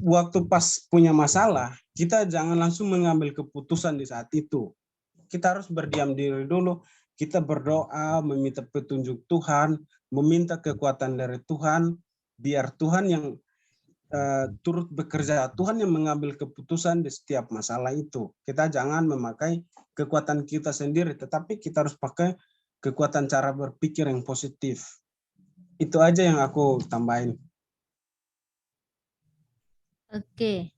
waktu pas punya masalah, kita jangan langsung mengambil keputusan di saat itu. Kita harus berdiam diri dulu, kita berdoa, meminta petunjuk Tuhan, meminta kekuatan dari Tuhan, biar Tuhan yang turut bekerja, Tuhan yang mengambil keputusan di setiap masalah itu. Kita jangan memakai kekuatan kita sendiri, tetapi kita harus pakai kekuatan cara berpikir yang positif. Itu aja yang aku tambahin. Oke,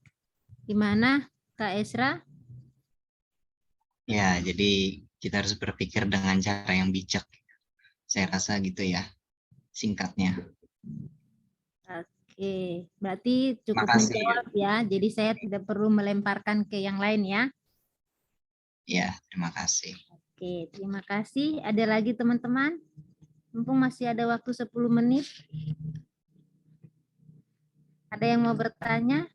gimana Kak Esra? Ya, jadi kita harus berpikir dengan cara yang bijak. Saya rasa gitu ya, singkatnya. Oke, berarti cukup Makasih. menjawab ya. Jadi saya tidak perlu melemparkan ke yang lain ya. Ya, terima kasih. Oke, terima kasih. Ada lagi teman-teman? Mumpung masih ada waktu 10 menit. Ada yang mau bertanya?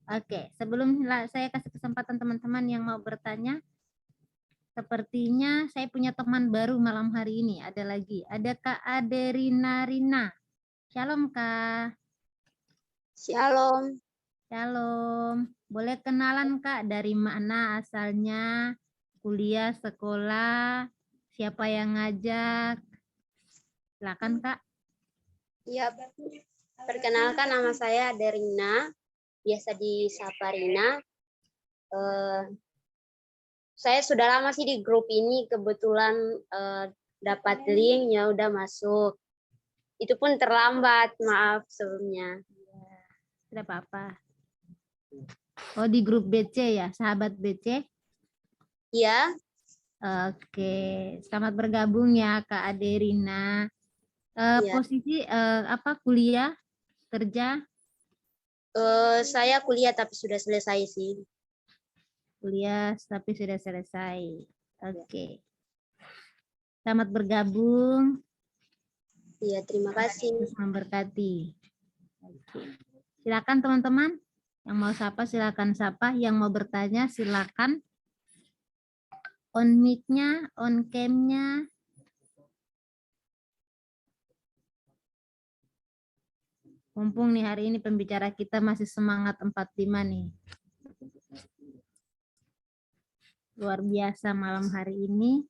Oke, sebelum saya kasih kesempatan teman-teman yang mau bertanya, sepertinya saya punya teman baru malam hari ini. Ada lagi, ada Kak Aderina Rina. Shalom Kak. Shalom. Shalom. Boleh kenalan Kak, dari mana asalnya, kuliah, sekolah, siapa yang ngajak? Silakan Kak. Ya, perkenalkan nama saya Derina, biasa disapa Rina. Saya sudah lama sih di grup ini, kebetulan dapat link, ya udah masuk. Itu pun terlambat, maaf sebelumnya. Tidak apa-apa. Oh, di grup BC ya, sahabat BC? Iya. Oke, selamat bergabung ya Kak Aderina. Ya. Posisi apa, kuliah, kerja? Saya kuliah tapi sudah selesai sih. Kuliah tapi sudah selesai. Oke. Selamat bergabung. Iya, terima kasih. Yesus memberkati. Oke. Silakan teman-teman. Yang mau sapa silakan sapa, yang mau bertanya silakan. On mic-nya, on cam-nya. Mumpung nih hari ini pembicara kita masih semangat 45 nih. luar biasa malam hari ini.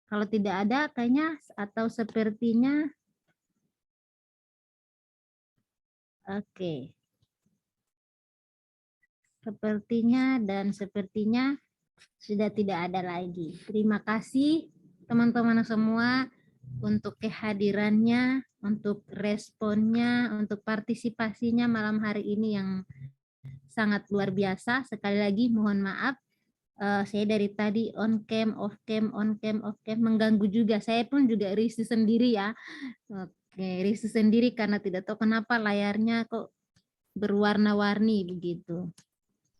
Kalau tidak ada kayaknya atau sepertinya, oke. Sepertinya dan sepertinya sudah tidak ada lagi. Terima kasih teman-teman semua untuk kehadirannya, untuk responnya, untuk partisipasinya malam hari ini yang sangat luar biasa. Sekali lagi mohon maaf, saya dari tadi on cam, off cam, on cam, off cam, mengganggu juga. Saya pun juga risih sendiri ya. Oke, risih sendiri karena tidak tahu kenapa layarnya kok berwarna-warni begitu.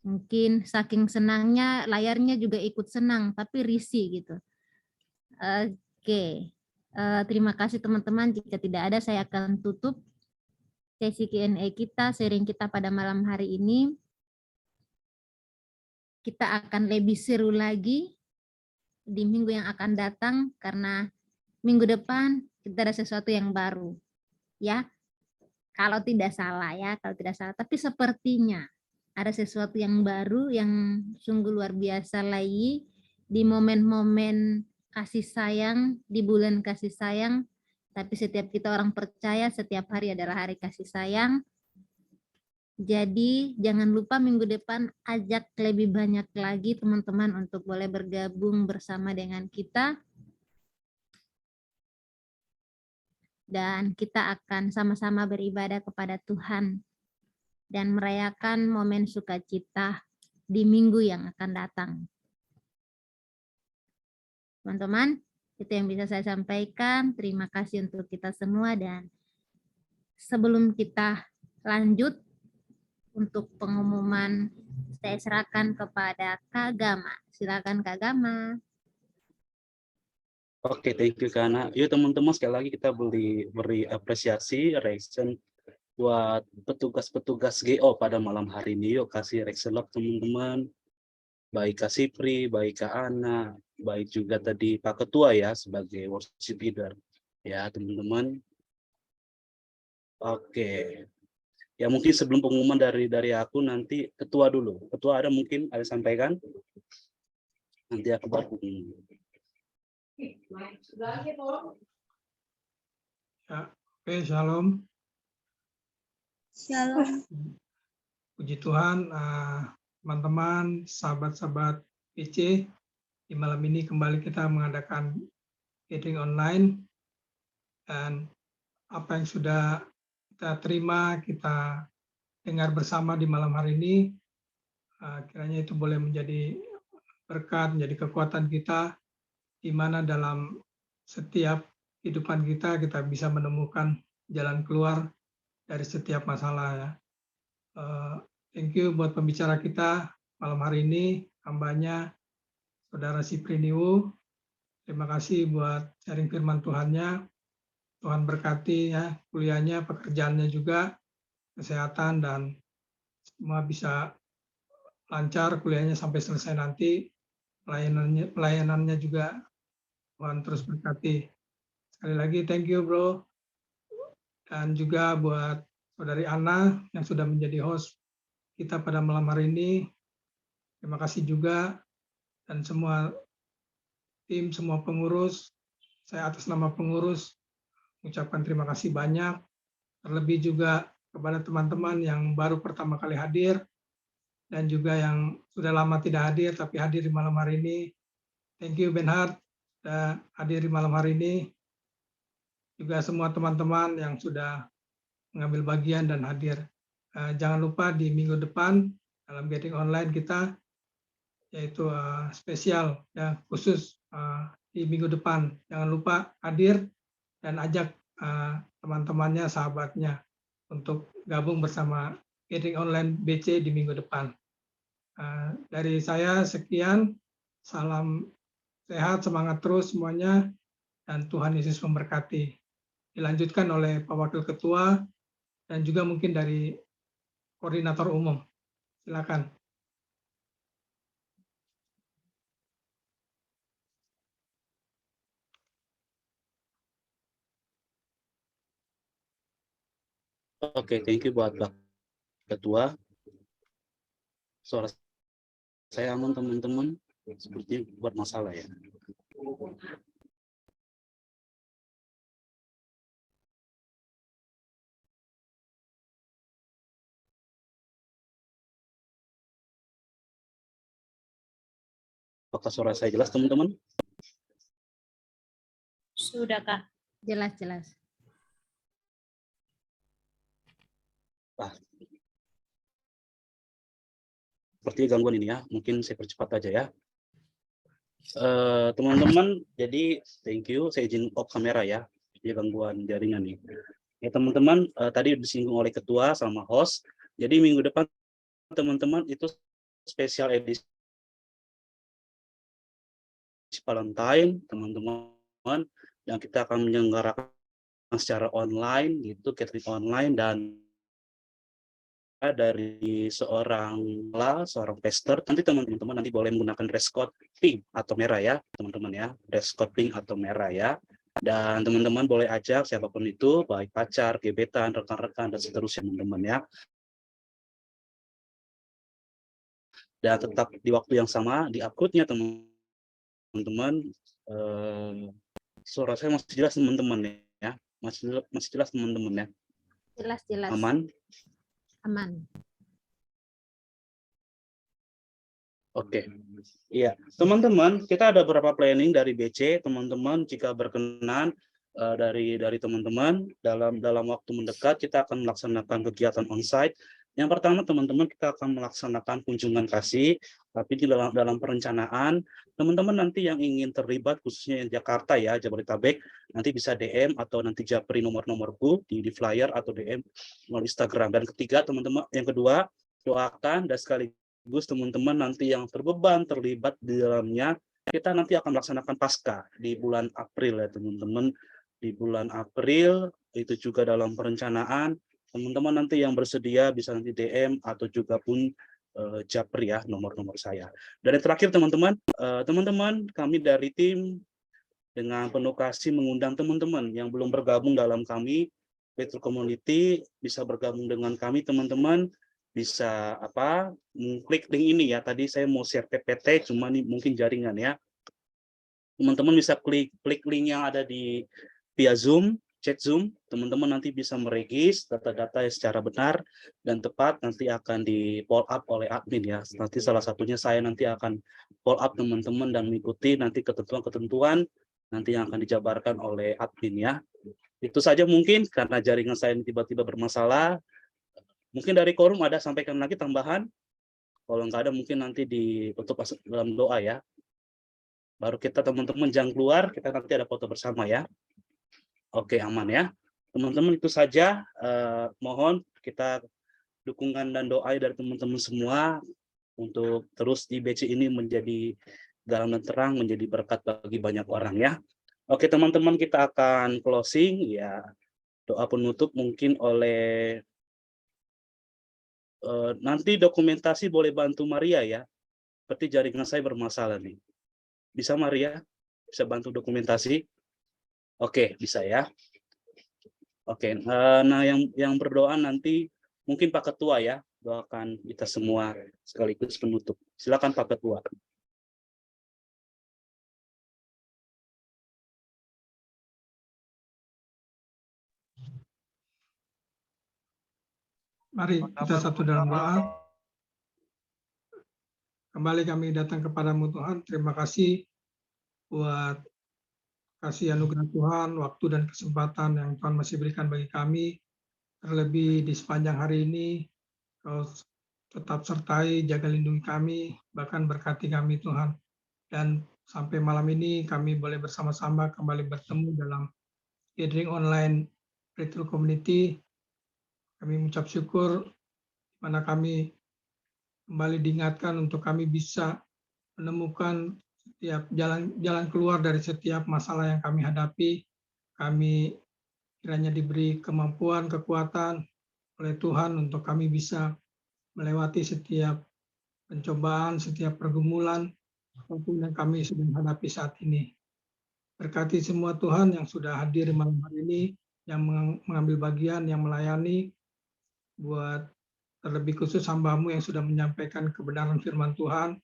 Mungkin saking senangnya layarnya juga ikut senang, tapi risih gitu. Oke, terima kasih teman-teman. Jika tidak ada, saya akan tutup sesi Q&A kita, sharing kita pada malam hari ini. Kita akan lebih seru lagi di minggu yang akan datang, karena minggu depan kita ada sesuatu yang baru. Ya, kalau tidak salah ya, kalau tidak salah. Tapi sepertinya ada sesuatu yang baru yang sungguh luar biasa lagi di momen-momen kasih sayang, di bulan kasih sayang. Tapi setiap kita orang percaya setiap hari adalah hari kasih sayang. Jadi jangan lupa minggu depan ajak lebih banyak lagi teman-teman untuk boleh bergabung bersama dengan kita. Dan kita akan sama-sama beribadah kepada Tuhan dan merayakan momen sukacita di minggu yang akan datang. Teman-teman, itu yang bisa saya sampaikan. Terima kasih untuk kita semua, dan sebelum kita lanjut untuk pengumuman, saya serahkan kepada Kak Gama. Silakan Kak Gama. Oke, thank you Kana. Yuk teman-teman, sekali lagi kita beri apresiasi, reaction buat petugas-petugas GO pada malam hari ini. Yuk kasih reaction love teman-teman. Baik Kak Sipri, baik Kak Ana, baik juga tadi Pak Ketua ya sebagai worship leader. Ya teman-teman. Oke. Ya mungkin sebelum pengumuman dari aku, nanti Ketua dulu. Ketua mungkin ada sampaikan? Nanti aku baru pengumuman. Ya, oke, shalom. Shalom. Puji Tuhan, teman-teman, sahabat-sahabat PC, di malam ini kembali kita mengadakan gathering online, dan apa yang sudah kita terima, kita dengar bersama di malam hari ini, kiranya itu boleh menjadi berkat, menjadi kekuatan kita, di mana dalam setiap kehidupan kita bisa menemukan jalan keluar dari setiap masalah ya. Thank you buat pembicara kita malam hari ini, hambanya Saudara Sipri Niwu. Terima kasih buat sharing firman Tuhannya. Tuhan berkati ya kuliahnya, pekerjaannya juga, kesehatan, dan semua bisa lancar kuliahnya sampai selesai nanti. Pelayanannya juga Tuhan terus berkati. Sekali lagi thank you bro. Dan juga buat Saudari Ana yang sudah menjadi host kita pada malam hari ini. Terima kasih juga, dan semua tim, semua pengurus. Saya atas nama pengurus mengucapkan terima kasih banyak. Terlebih juga kepada teman-teman yang baru pertama kali hadir, dan juga yang sudah lama tidak hadir tapi hadir di malam hari ini. Thank you Benhard sudah hadir di malam hari ini. Juga semua teman-teman yang sudah mengambil bagian dan hadir. Jangan lupa di minggu depan dalam gathering online kita, yaitu spesial ya, khusus di minggu depan. Jangan lupa hadir dan ajak teman-temannya, sahabatnya untuk gabung bersama gathering online BC di minggu depan. Dari saya sekian, salam sehat, semangat terus semuanya, dan Tuhan Yesus memberkati. Dilanjutkan oleh Pak Wakil Ketua dan juga mungkin dari Koordinator Umum. Silakan. Oke, thank you buat Pak Ketua. Suara Saya aman teman-teman. Sepertinya buat masalah ya. Apakah suara saya jelas teman-teman? Sudah, Kak. Jelas. Seperti gangguan ini ya, mungkin saya percepat aja ya. Teman-teman, jadi thank you, saya izin off kamera ya, jadi gangguan jaringan nih. Ya teman-teman, tadi disinggung oleh ketua sama host, jadi minggu depan teman-teman itu spesial edisi Valentine, teman-teman, dan kita akan menyelenggarakan secara online, gitu, catering online, dan dari seorang tester, nanti teman-teman nanti boleh menggunakan dress code pink atau merah ya, teman-teman ya, dress code pink atau merah ya. Dan teman-teman boleh ajak siapapun itu, baik pacar, gebetan, rekan-rekan, dan seterusnya teman-teman ya. Dan tetap di waktu yang sama, di uploadnya teman-teman, suara saya masih jelas teman-teman ya, masih jelas teman-teman ya. Jelas. Aman? Aman. Oke, iya teman-teman, kita ada beberapa planning dari BC, teman-teman jika berkenan dari teman-teman dalam waktu mendekat kita akan melaksanakan kegiatan onsite. Yang pertama teman-teman kita akan melaksanakan kunjungan kasih, tapi di dalam perencanaan teman-teman nanti yang ingin terlibat khususnya yang Jakarta ya, Jabodetabek, nanti bisa DM atau nanti japri nomorku di flyer atau DM melalui Instagram. Dan ketiga teman-teman, yang kedua doakan dan sekaligus teman-teman nanti yang terbeban terlibat di dalamnya, kita nanti akan melaksanakan pasca di bulan April ya teman-teman. Di bulan April itu juga dalam perencanaan, teman-teman nanti yang bersedia bisa nanti DM atau juga pun japri ya nomor saya. Dan yang terakhir teman-teman, kami dari tim dengan penuh kasih mengundang teman-teman yang belum bergabung dalam kami Petrus Community bisa bergabung dengan kami teman-teman, bisa klik link ini ya. Tadi saya mau share PPT cuma ini mungkin jaringan ya. Teman-teman bisa klik link yang ada di via Zoom, chat Zoom, teman-teman nanti bisa meregis data-data secara benar dan tepat, nanti akan di follow up oleh admin ya. Nanti salah satunya saya nanti akan follow up teman-teman dan mengikuti nanti ketentuan-ketentuan nanti yang akan dijabarkan oleh admin ya. Itu saja mungkin karena jaringan saya tiba-tiba bermasalah. Mungkin dari quorum ada sampaikan lagi tambahan. Kalau nggak ada mungkin nanti ditutup dalam doa ya. Baru kita teman-teman jangan keluar, kita nanti ada foto bersama ya. Oke, aman ya. Teman-teman itu saja, mohon kita dukungan dan doa dari teman-teman semua untuk terus di BC ini menjadi garam dan terang, menjadi berkat bagi banyak orang ya. Oke teman-teman, kita akan closing ya. Doa penutup mungkin oleh nanti dokumentasi boleh bantu Maria ya. Seperti jaringan saya bermasalah nih. Bisa Maria? Bisa bantu dokumentasi? Oke, bisa ya. Oke, nah yang berdoa nanti mungkin Pak Ketua ya, doakan kita semua sekaligus penutup. Silakan Pak Ketua. Mari kita satu dalam doa. Kembali kami datang kepadamu Tuhan. Terima kasih buat kasih anugerah Tuhan, waktu dan kesempatan yang Tuhan masih berikan bagi kami. Terlebih di sepanjang hari ini, Kau tetap sertai, jaga lindungi kami, bahkan berkati kami Tuhan. Dan sampai malam ini kami boleh bersama-sama kembali bertemu dalam gathering online Petrus Community. Kami mengucap syukur di mana kami kembali diingatkan untuk kami bisa menemukan setiap jalan keluar dari setiap masalah yang kami hadapi. Kami kiranya diberi kemampuan, kekuatan oleh Tuhan untuk kami bisa melewati setiap pencobaan, setiap pergumulan, apapun yang kami sedang hadapi saat ini. Berkati semua Tuhan yang sudah hadir malam hari ini, yang mengambil bagian, yang melayani, buat terlebih khusus hamba-Mu yang sudah menyampaikan kebenaran firman Tuhan.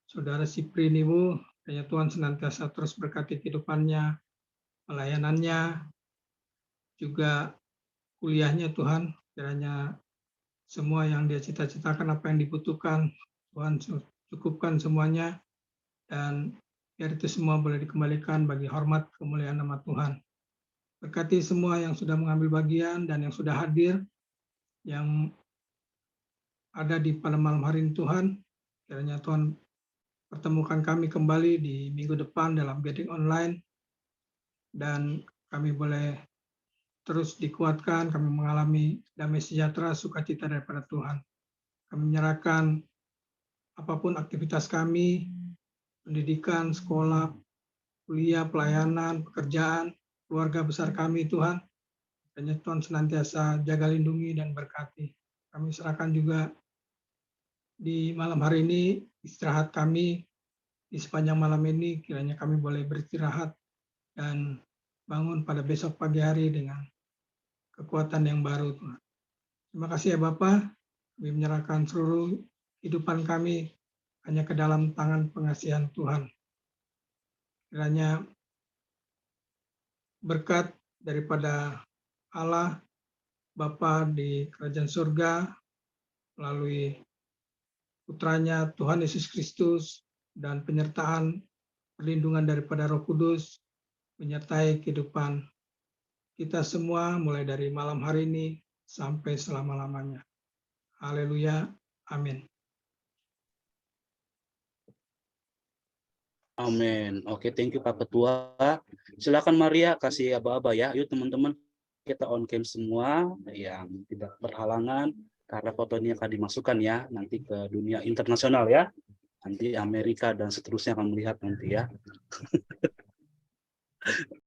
Saudara Sipri Niwu, kiranya Tuhan senantiasa terus berkati kehidupannya, pelayanannya, juga kuliahnya Tuhan, kiranya semua yang dia cita-citakan, apa yang dibutuhkan, Tuhan cukupkan semuanya, dan biar itu semua boleh dikembalikan bagi hormat kemuliaan nama Tuhan. Berkati semua yang sudah mengambil bagian dan yang sudah hadir, yang ada di pada malam hari ini Tuhan, kiranya Tuhan pertemukan kami kembali di minggu depan dalam gathering online, dan kami boleh terus dikuatkan, kami mengalami damai sejahtera, sukacita daripada Tuhan. Kami menyerahkan apapun aktivitas kami, pendidikan, sekolah, kuliah, pelayanan, pekerjaan, keluarga besar kami Tuhan. Kiranya Tuhan senantiasa jaga, lindungi, dan berkati. Kami serahkan juga di malam hari ini istirahat kami, di sepanjang malam ini kiranya kami boleh beristirahat dan bangun pada besok pagi hari dengan kekuatan yang baru Tuhan. Terima kasih ya Bapa, kami menyerahkan seluruh kehidupan kami hanya ke dalam tangan pengasihan Tuhan. Kiranya berkat daripada Allah Bapa di kerajaan surga melalui putranya Tuhan Yesus Kristus dan penyertaan perlindungan daripada Roh Kudus menyertai kehidupan kita semua mulai dari malam hari ini sampai selama-lamanya. Haleluya. Amin. Amin. Oke, thank you Pak Ketua. Silakan Maria kasih aba-aba ya. Yuk teman-teman, kita on cam semua yang tidak berhalangan karena fotonya akan dimasukkan ya nanti ke dunia internasional ya. Nanti Amerika dan seterusnya akan melihat nanti ya.